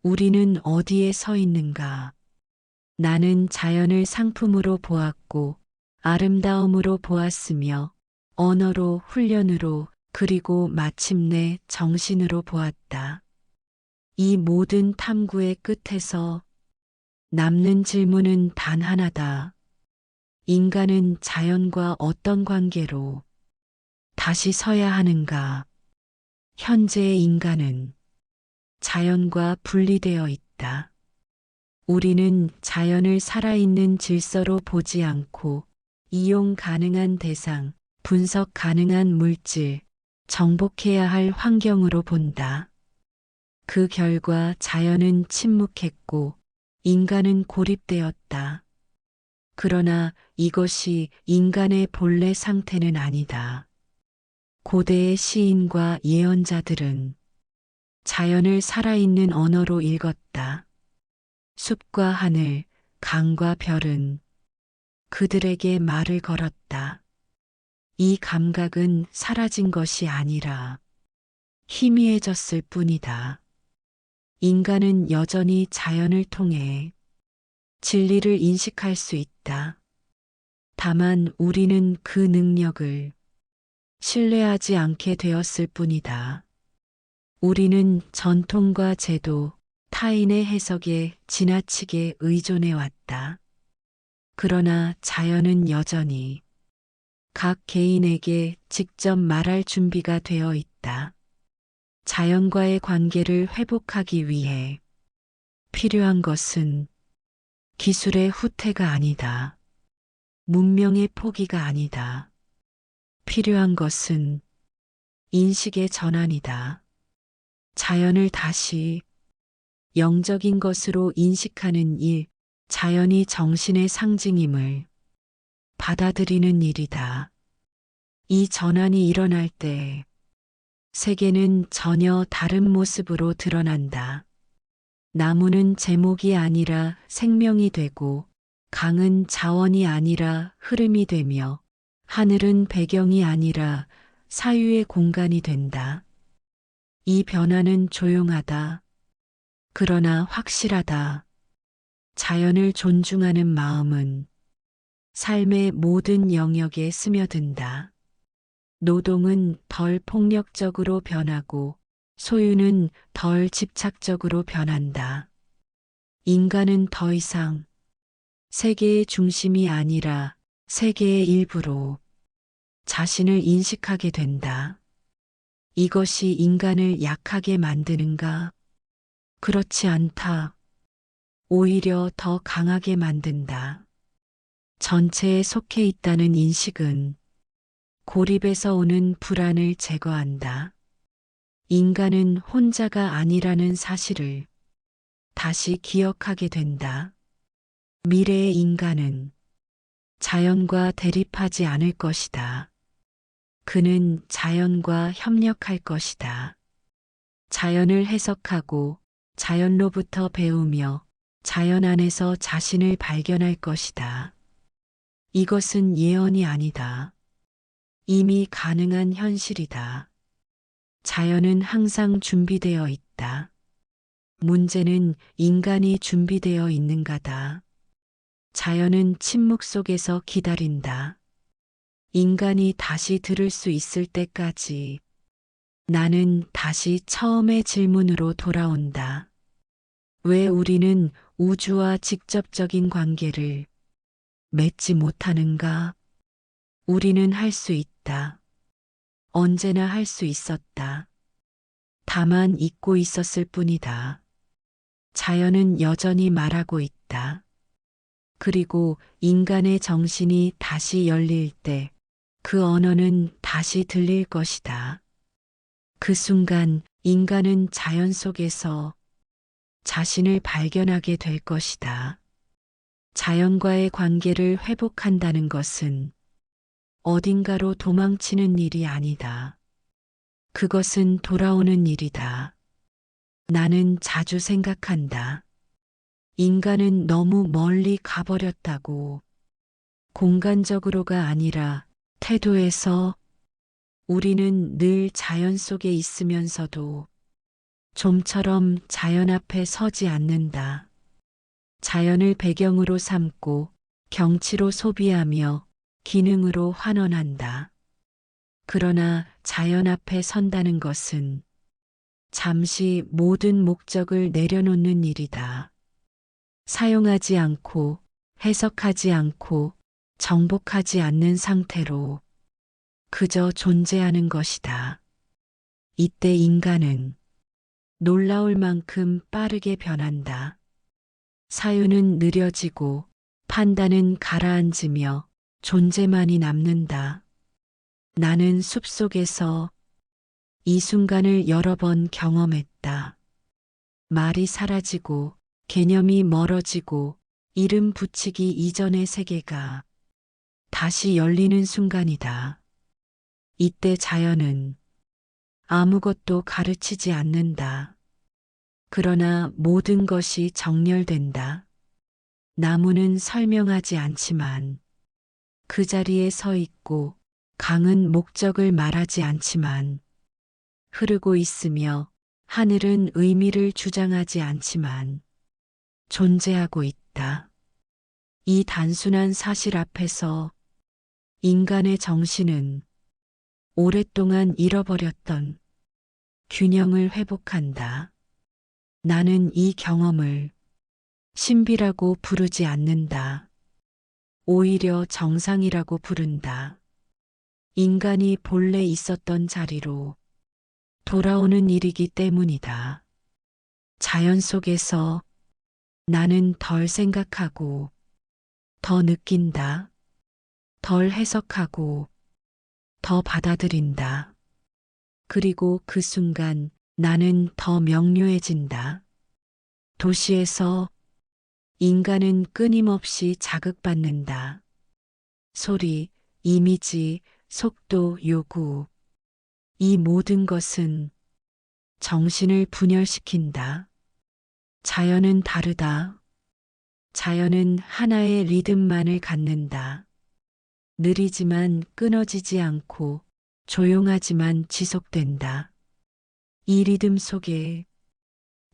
우리는 어디에 서 있는가? 나는 자연을 상품으로 보았고 아름다움으로 보았으며 언어로 훈련으로 그리고 마침내 정신으로 보았다. 이 모든 탐구의 끝에서 남는 질문은 단 하나다. 인간은 자연과 어떤 관계로 다시 서야 하는가? 현재의 인간은 자연과 분리되어 있다. 우리는 자연을 살아있는 질서로 보지 않고 이용 가능한 대상, 분석 가능한 물질, 정복해야 할 환경으로 본다. 그 결과 자연은 침묵했고 인간은 고립되었다. 그러나 이것이 인간의 본래 상태는 아니다. 고대의 시인과 예언자들은 자연을 살아있는 언어로 읽었다. 숲과 하늘, 강과 별은 그들에게 말을 걸었다. 이 감각은 사라진 것이 아니라 희미해졌을 뿐이다. 인간은 여전히 자연을 통해 진리를 인식할 수 있다. 다만 우리는 그 능력을 신뢰하지 않게 되었을 뿐이다. 우리는 전통과 제도, 타인의 해석에 지나치게 의존해 왔다. 그러나 자연은 여전히 각 개인에게 직접 말할 준비가 되어 있다. 자연과의 관계를 회복하기 위해 필요한 것은 기술의 후퇴가 아니다. 문명의 포기가 아니다. 필요한 것은 인식의 전환이다. 자연을 다시 영적인 것으로 인식하는 일, 자연이 정신의 상징임을 받아들이는 일이다. 이 전환이 일어날 때 세계는 전혀 다른 모습으로 드러난다. 나무는 제목이 아니라 생명이 되고, 강은 자원이 아니라 흐름이 되며, 하늘은 배경이 아니라 사유의 공간이 된다. 이 변화는 조용하다. 그러나 확실하다. 자연을 존중하는 마음은 삶의 모든 영역에 스며든다. 노동은 덜 폭력적으로 변하고 소유는 덜 집착적으로 변한다. 인간은 더 이상 세계의 중심이 아니라 세계의 일부로 자신을 인식하게 된다. 이것이 인간을 약하게 만드는가? 그렇지 않다. 오히려 더 강하게 만든다. 전체에 속해 있다는 인식은 고립에서 오는 불안을 제거한다. 인간은 혼자가 아니라는 사실을 다시 기억하게 된다. 미래의 인간은 자연과 대립하지 않을 것이다. 그는 자연과 협력할 것이다. 자연을 해석하고 자연로부터 배우며 자연 안에서 자신을 발견할 것이다. 이것은 예언이 아니다. 이미 가능한 현실이다. 자연은 항상 준비되어 있다. 문제는 인간이 준비되어 있는가다. 자연은 침묵 속에서 기다린다. 인간이 다시 들을 수 있을 때까지 나는 다시 처음의 질문으로 돌아온다. 왜 우리는 우주와 직접적인 관계를 맺지 못하는가? 우리는 할 수 있다. 언제나 할 수 있었다. 다만 잊고 있었을 뿐이다. 자연은 여전히 말하고 있다. 그리고 인간의 정신이 다시 열릴 때 그 언어는 다시 들릴 것이다. 그 순간 인간은 자연 속에서 자신을 발견하게 될 것이다. 자연과의 관계를 회복한다는 것은 어딘가로 도망치는 일이 아니다. 그것은 돌아오는 일이다. 나는 자주 생각한다. 인간은 너무 멀리 가버렸다고. 공간적으로가 아니라 태도에서. 우리는 늘 자연 속에 있으면서도 좀처럼 자연 앞에 서지 않는다. 자연을 배경으로 삼고 경치로 소비하며 기능으로 환원한다. 그러나 자연 앞에 선다는 것은 잠시 모든 목적을 내려놓는 일이다. 사용하지 않고 해석하지 않고 정복하지 않는 상태로 그저 존재하는 것이다. 이때 인간은 놀라울 만큼 빠르게 변한다. 사유는 느려지고 판단은 가라앉으며 존재만이 남는다. 나는 숲속에서 이 순간을 여러 번 경험했다. 말이 사라지고 개념이 멀어지고 이름 붙이기 이전의 세계가 다시 열리는 순간이다. 이때 자연은 아무것도 가르치지 않는다. 그러나 모든 것이 정렬된다. 나무는 설명하지 않지만 그 자리에 서 있고 강은 목적을 말하지 않지만 흐르고 있으며 하늘은 의미를 주장하지 않지만 존재하고 있다. 이 단순한 사실 앞에서 인간의 정신은 오랫동안 잃어버렸던 균형을 회복한다. 나는 이 경험을 신비라고 부르지 않는다. 오히려 정상이라고 부른다. 인간이 본래 있었던 자리로 돌아오는 일이기 때문이다. 자연 속에서 나는 덜 생각하고 더 느낀다. 덜 해석하고 더 받아들인다. 그리고 그 순간 나는 더 명료해진다. 도시에서 인간은 끊임없이 자극받는다. 소리, 이미지, 속도, 요구. 이 모든 것은 정신을 분열시킨다. 자연은 다르다. 자연은 하나의 리듬만을 갖는다. 느리지만 끊어지지 않고 조용하지만 지속된다. 이 리듬 속에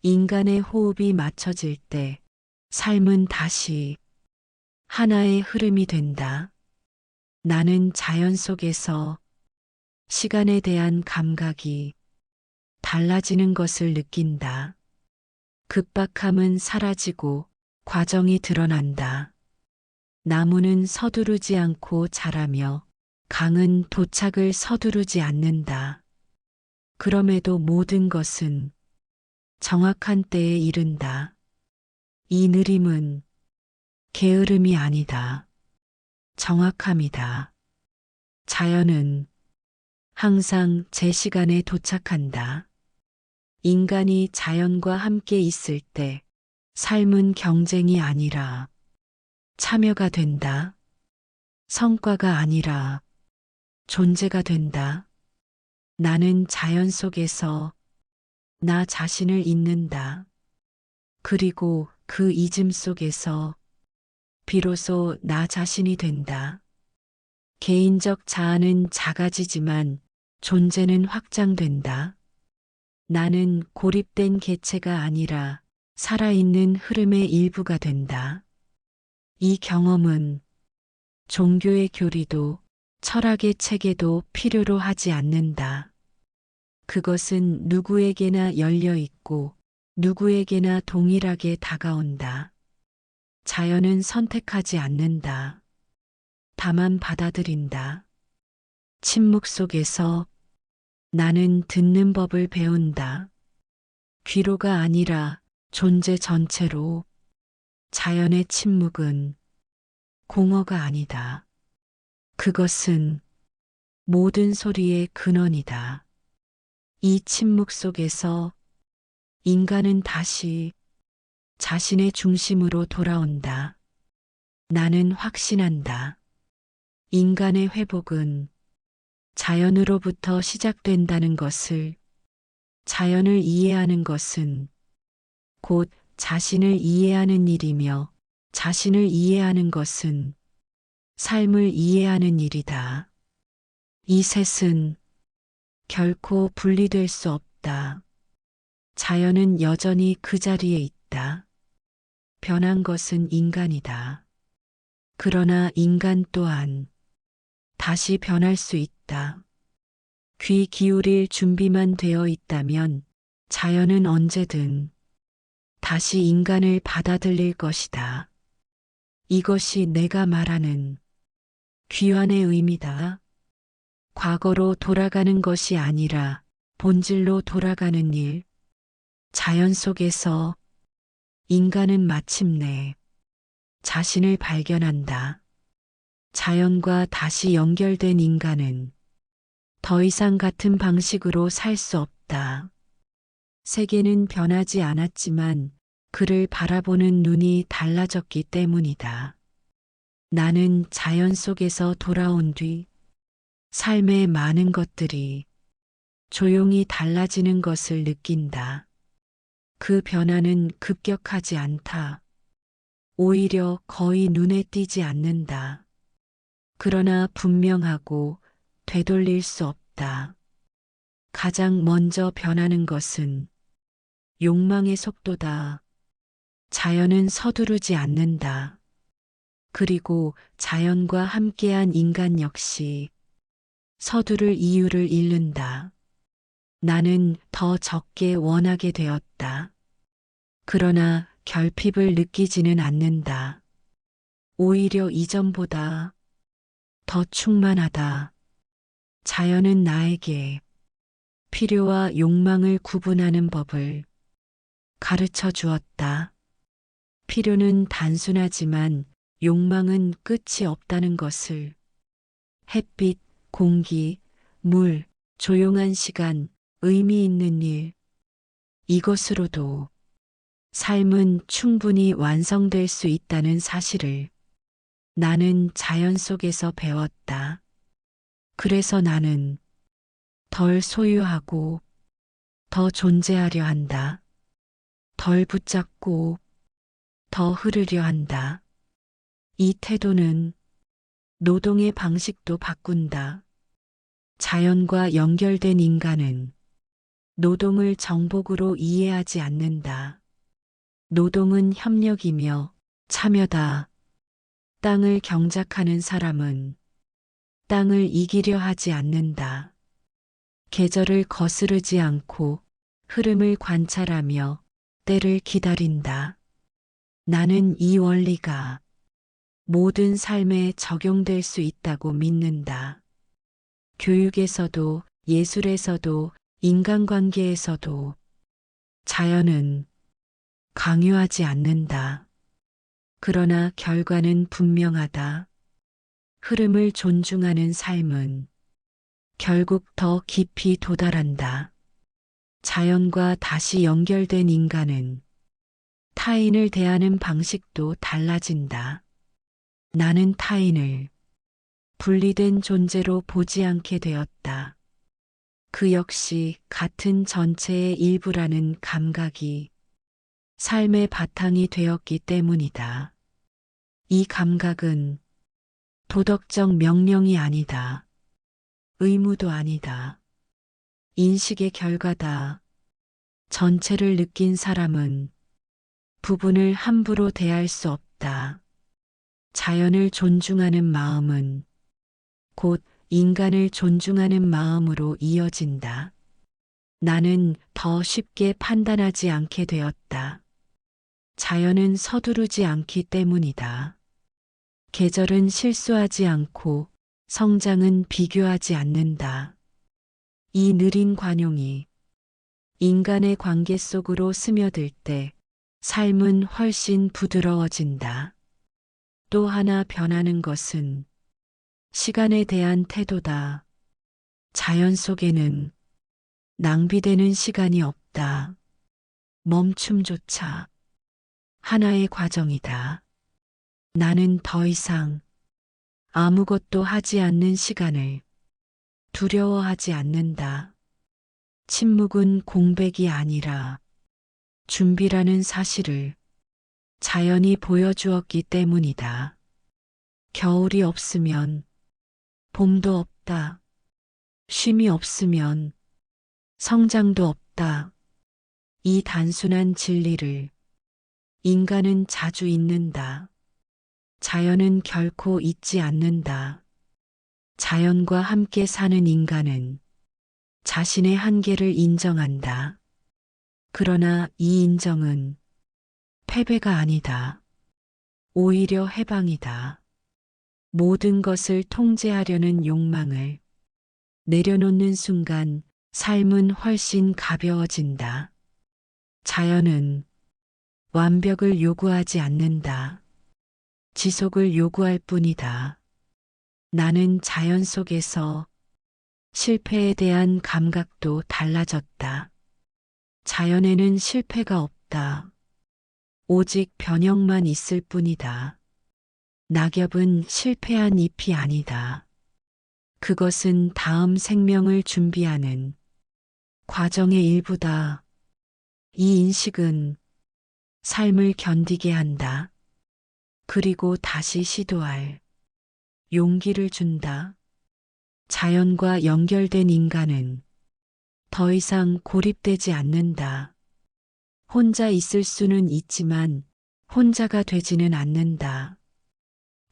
인간의 호흡이 맞춰질 때 삶은 다시 하나의 흐름이 된다. 나는 자연 속에서 시간에 대한 감각이 달라지는 것을 느낀다. 급박함은 사라지고 과정이 드러난다. 나무는 서두르지 않고 자라며 강은 도착을 서두르지 않는다. 그럼에도 모든 것은 정확한 때에 이른다. 이 느림은 게으름이 아니다. 정확함이다. 자연은 항상 제 시간에 도착한다. 인간이 자연과 함께 있을 때 삶은 경쟁이 아니라 참여가 된다. 성과가 아니라 존재가 된다. 나는 자연 속에서 나 자신을 잊는다. 그리고 그 잊음 속에서 비로소 나 자신이 된다. 개인적 자아는 작아지지만 존재는 확장된다. 나는 고립된 개체가 아니라 살아있는 흐름의 일부가 된다. 이 경험은 종교의 교리도 철학의 체계도 필요로 하지 않는다. 그것은 누구에게나 열려 있고 누구에게나 동일하게 다가온다. 자연은 선택하지 않는다. 다만 받아들인다. 침묵 속에서 나는 듣는 법을 배운다. 귀로가 아니라 존재 전체로. 자연의 침묵은 공허가 아니다. 그것은 모든 소리의 근원이다. 이 침묵 속에서 인간은 다시 자신의 중심으로 돌아온다. 나는 확신한다. 인간의 회복은 자연으로부터 시작된다는 것을. 자연을 이해하는 것은 곧 자신을 이해하는 일이며 자신을 이해하는 것은 삶을 이해하는 일이다. 이 셋은 결코 분리될 수 없다. 자연은 여전히 그 자리에 있다. 변한 것은 인간이다. 그러나 인간 또한 다시 변할 수 있다. 귀 기울일 준비만 되어 있다면 자연은 언제든 다시 인간을 받아들일 것이다. 이것이 내가 말하는 귀환의 의미다. 과거로 돌아가는 것이 아니라 본질로 돌아가는 일. 자연 속에서 인간은 마침내 자신을 발견한다. 자연과 다시 연결된 인간은 더 이상 같은 방식으로 살 수 없다. 세계는 변하지 않았지만 그를 바라보는 눈이 달라졌기 때문이다. 나는 자연 속에서 돌아온 뒤 삶의 많은 것들이 조용히 달라지는 것을 느낀다. 그 변화는 급격하지 않다. 오히려 거의 눈에 띄지 않는다. 그러나 분명하고 되돌릴 수 없다. 가장 먼저 변하는 것은 욕망의 속도다. 자연은 서두르지 않는다. 그리고 자연과 함께한 인간 역시 서두를 이유를 잃는다. 나는 더 적게 원하게 되었다. 그러나 결핍을 느끼지는 않는다. 오히려 이전보다 더 충만하다. 자연은 나에게 필요와 욕망을 구분하는 법을 가르쳐 주었다. 필요는 단순하지만 욕망은 끝이 없다는 것을. 햇빛, 공기, 물, 조용한 시간, 의미 있는 일. 이것으로도 삶은 충분히 완성될 수 있다는 사실을 나는 자연 속에서 배웠다. 그래서 나는 덜 소유하고 더 존재하려 한다. 덜 붙잡고 더 흐르려 한다. 이 태도는 노동의 방식도 바꾼다. 자연과 연결된 인간은 노동을 정복으로 이해하지 않는다. 노동은 협력이며 참여다. 땅을 경작하는 사람은 땅을 이기려 하지 않는다. 계절을 거스르지 않고 흐름을 관찰하며 때를 기다린다. 나는 이 원리가 모든 삶에 적용될 수 있다고 믿는다. 교육에서도 예술에서도 인간관계에서도 자연은 강요하지 않는다. 그러나 결과는 분명하다. 흐름을 존중하는 삶은 결국 더 깊이 도달한다. 자연과 다시 연결된 인간은 타인을 대하는 방식도 달라진다. 나는 타인을 분리된 존재로 보지 않게 되었다. 그 역시 같은 전체의 일부라는 감각이 삶의 바탕이 되었기 때문이다. 이 감각은 도덕적 명령이 아니다. 의무도 아니다. 인식의 결과다. 전체를 느낀 사람은 부분을 함부로 대할 수 없다. 자연을 존중하는 마음은 곧 인간을 존중하는 마음으로 이어진다. 나는 더 쉽게 판단하지 않게 되었다. 자연은 서두르지 않기 때문이다. 계절은 실수하지 않고 성장은 비교하지 않는다. 이 느린 관용이 인간의 관계 속으로 스며들 때 삶은 훨씬 부드러워진다. 또 하나 변하는 것은 시간에 대한 태도다. 자연 속에는 낭비되는 시간이 없다. 멈춤조차 하나의 과정이다. 나는 더 이상 아무것도 하지 않는 시간을 두려워하지 않는다. 침묵은 공백이 아니라 준비라는 사실을 자연이 보여주었기 때문이다. 겨울이 없으면 봄도 없다. 쉼이 없으면 성장도 없다. 이 단순한 진리를 인간은 자주 잊는다. 자연은 결코 잊지 않는다. 자연과 함께 사는 인간은 자신의 한계를 인정한다. 그러나 이 인정은 패배가 아니다. 오히려 해방이다. 모든 것을 통제하려는 욕망을 내려놓는 순간 삶은 훨씬 가벼워진다. 자연은 완벽을 요구하지 않는다. 지속을 요구할 뿐이다. 나는 자연 속에서 실패에 대한 감각도 달라졌다. 자연에는 실패가 없다. 오직 변형만 있을 뿐이다. 낙엽은 실패한 잎이 아니다. 그것은 다음 생명을 준비하는 과정의 일부다. 이 인식은 삶을 견디게 한다. 그리고 다시 시도할 용기를 준다. 자연과 연결된 인간은 더 이상 고립되지 않는다. 혼자 있을 수는 있지만 혼자가 되지는 않는다.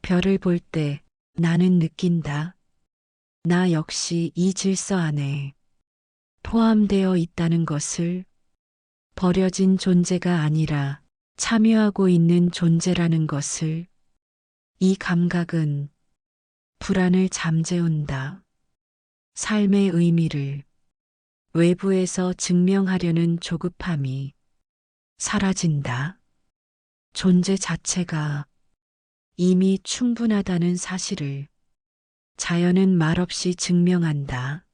별을 볼 때 나는 느낀다. 나 역시 이 질서 안에 포함되어 있다는 것을, 버려진 존재가 아니라 참여하고 있는 존재라는 것을. 이 감각은 불안을 잠재운다. 삶의 의미를 외부에서 증명하려는 조급함이 사라진다. 존재 자체가 이미 충분하다는 사실을 자연은 말없이 증명한다.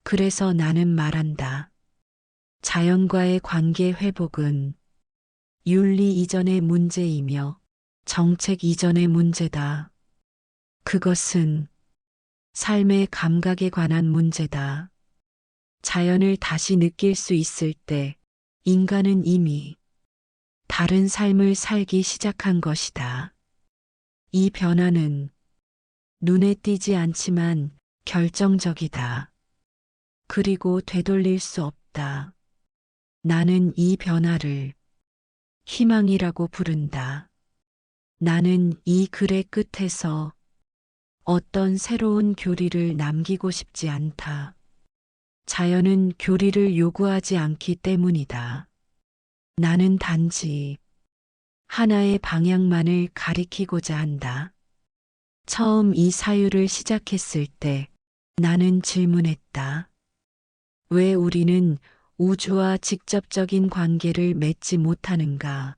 그래서 나는 말한다. 자연과의 관계 회복은 윤리 이전의 문제이며 정책 이전의 문제다. 그것은 삶의 감각에 관한 문제다. 자연을 다시 느낄 수 있을 때 인간은 이미 다른 삶을 살기 시작한 것이다. 이 변화는 눈에 띄지 않지만 결정적이다. 그리고 되돌릴 수 없다. 나는 이 변화를 희망이라고 부른다. 나는 이 글의 끝에서 어떤 새로운 교리를 남기고 싶지 않다. 자연은 교리를 요구하지 않기 때문이다. 나는 단지 하나의 방향만을 가리키고자 한다. 처음 이 사유를 시작했을 때 나는 질문했다. 왜 우리는 우주와 직접적인 관계를 맺지 못하는가?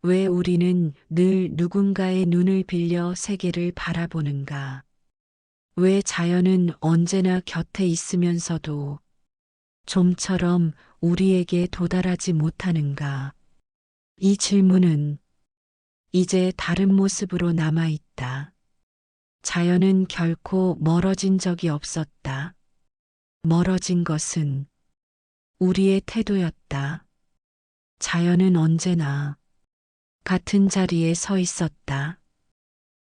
왜 우리는 늘 누군가의 눈을 빌려 세계를 바라보는가? 왜 자연은 언제나 곁에 있으면서도 좀처럼 우리에게 도달하지 못하는가? 이 질문은 이제 다른 모습으로 남아있다. 자연은 결코 멀어진 적이 없었다. 멀어진 것은 우리의 태도였다. 자연은 언제나 같은 자리에 서 있었다.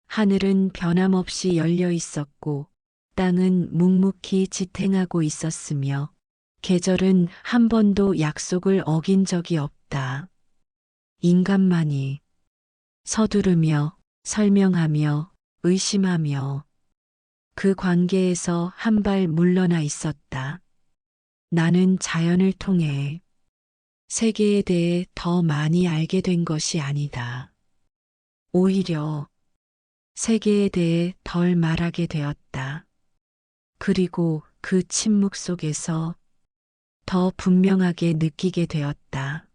하늘은 변함없이 열려 있었고 땅은 묵묵히 지탱하고 있었으며 계절은 한 번도 약속을 어긴 적이 없다. 인간만이 서두르며 설명하며 의심하며 그 관계에서 한 발 물러나 있었다. 나는 자연을 통해 세계에 대해 더 많이 알게 된 것이 아니다. 오히려 세계에 대해 덜 말하게 되었다. 그리고 그 침묵 속에서 더 분명하게 느끼게 되었다.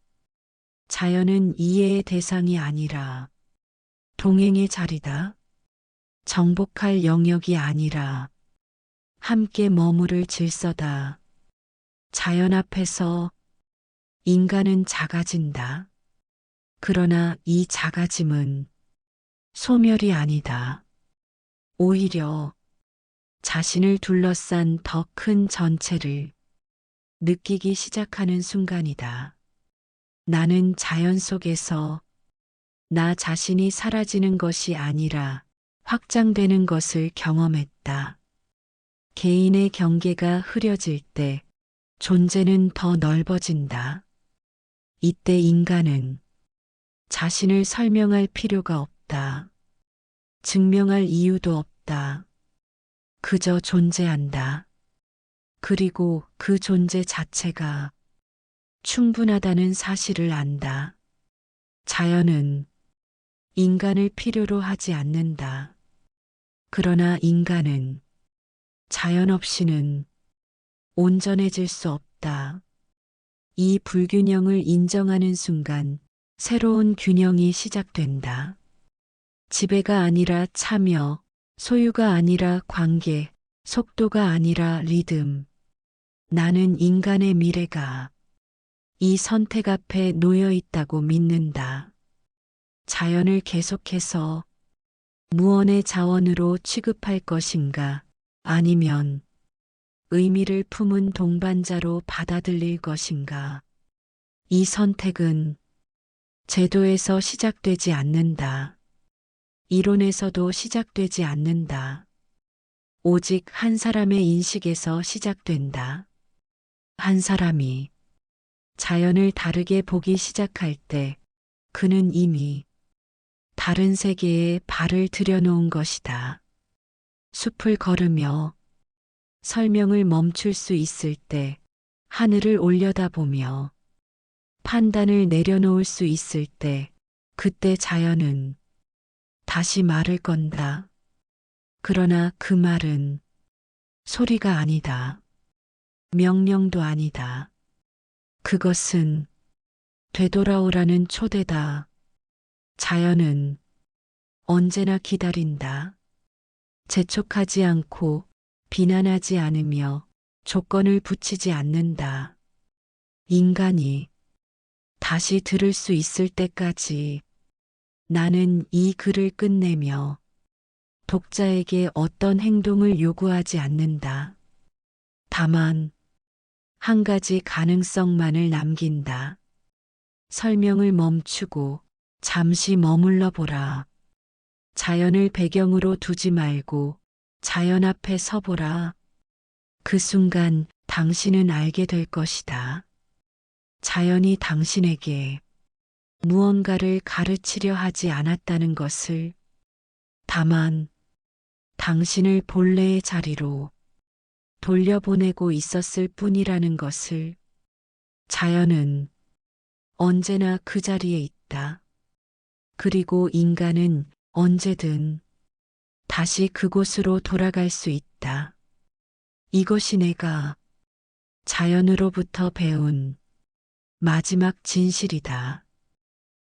자연은 이해의 대상이 아니라 동행의 자리다. 정복할 영역이 아니라 함께 머무를 질서다. 자연 앞에서 인간은 작아진다. 그러나 이 작아짐은 소멸이 아니다. 오히려 자신을 둘러싼 더 큰 전체를 느끼기 시작하는 순간이다. 나는 자연 속에서 나 자신이 사라지는 것이 아니라 확장되는 것을 경험했다. 개인의 경계가 흐려질 때 존재는 더 넓어진다. 이때 인간은 자신을 설명할 필요가 없다. 증명할 이유도 없다. 그저 존재한다. 그리고 그 존재 자체가 충분하다는 사실을 안다. 자연은 인간을 필요로 하지 않는다. 그러나 인간은 자연 없이는 온전해질 수 없다. 이 불균형을 인정하는 순간 새로운 균형이 시작된다. 지배가 아니라 참여, 소유가 아니라 관계, 속도가 아니라 리듬. 나는 인간의 미래가 이 선택 앞에 놓여 있다고 믿는다. 자연을 계속해서 무언의 자원으로 취급할 것인가, 아니면 의미를 품은 동반자로 받아들일 것인가. 이 선택은 제도에서 시작되지 않는다. 이론에서도 시작되지 않는다. 오직 한 사람의 인식에서 시작된다. 한 사람이 자연을 다르게 보기 시작할 때 그는 이미 다른 세계에 발을 들여놓은 것이다. 숲을 걸으며 설명을 멈출 수 있을 때, 하늘을 올려다보며 판단을 내려놓을 수 있을 때, 그때 자연은 다시 말을 건다. 그러나 그 말은 소리가 아니다. 명령도 아니다. 그것은 되돌아오라는 초대다. 자연은 언제나 기다린다. 재촉하지 않고 비난하지 않으며 조건을 붙이지 않는다. 인간이 다시 들을 수 있을 때까지 나는 이 글을 끝내며 독자에게 어떤 행동을 요구하지 않는다. 다만 한 가지 가능성만을 남긴다. 설명을 멈추고 잠시 머물러 보라. 자연을 배경으로 두지 말고 자연 앞에 서보라. 그 순간 당신은 알게 될 것이다. 자연이 당신에게 무언가를 가르치려 하지 않았다는 것을, 다만 당신을 본래의 자리로 돌려보내고 있었을 뿐이라는 것을. 자연은 언제나 그 자리에 있다. 그리고 인간은 언제든 다시 그곳으로 돌아갈 수 있다. 이것이 내가 자연으로부터 배운 마지막 진실이다.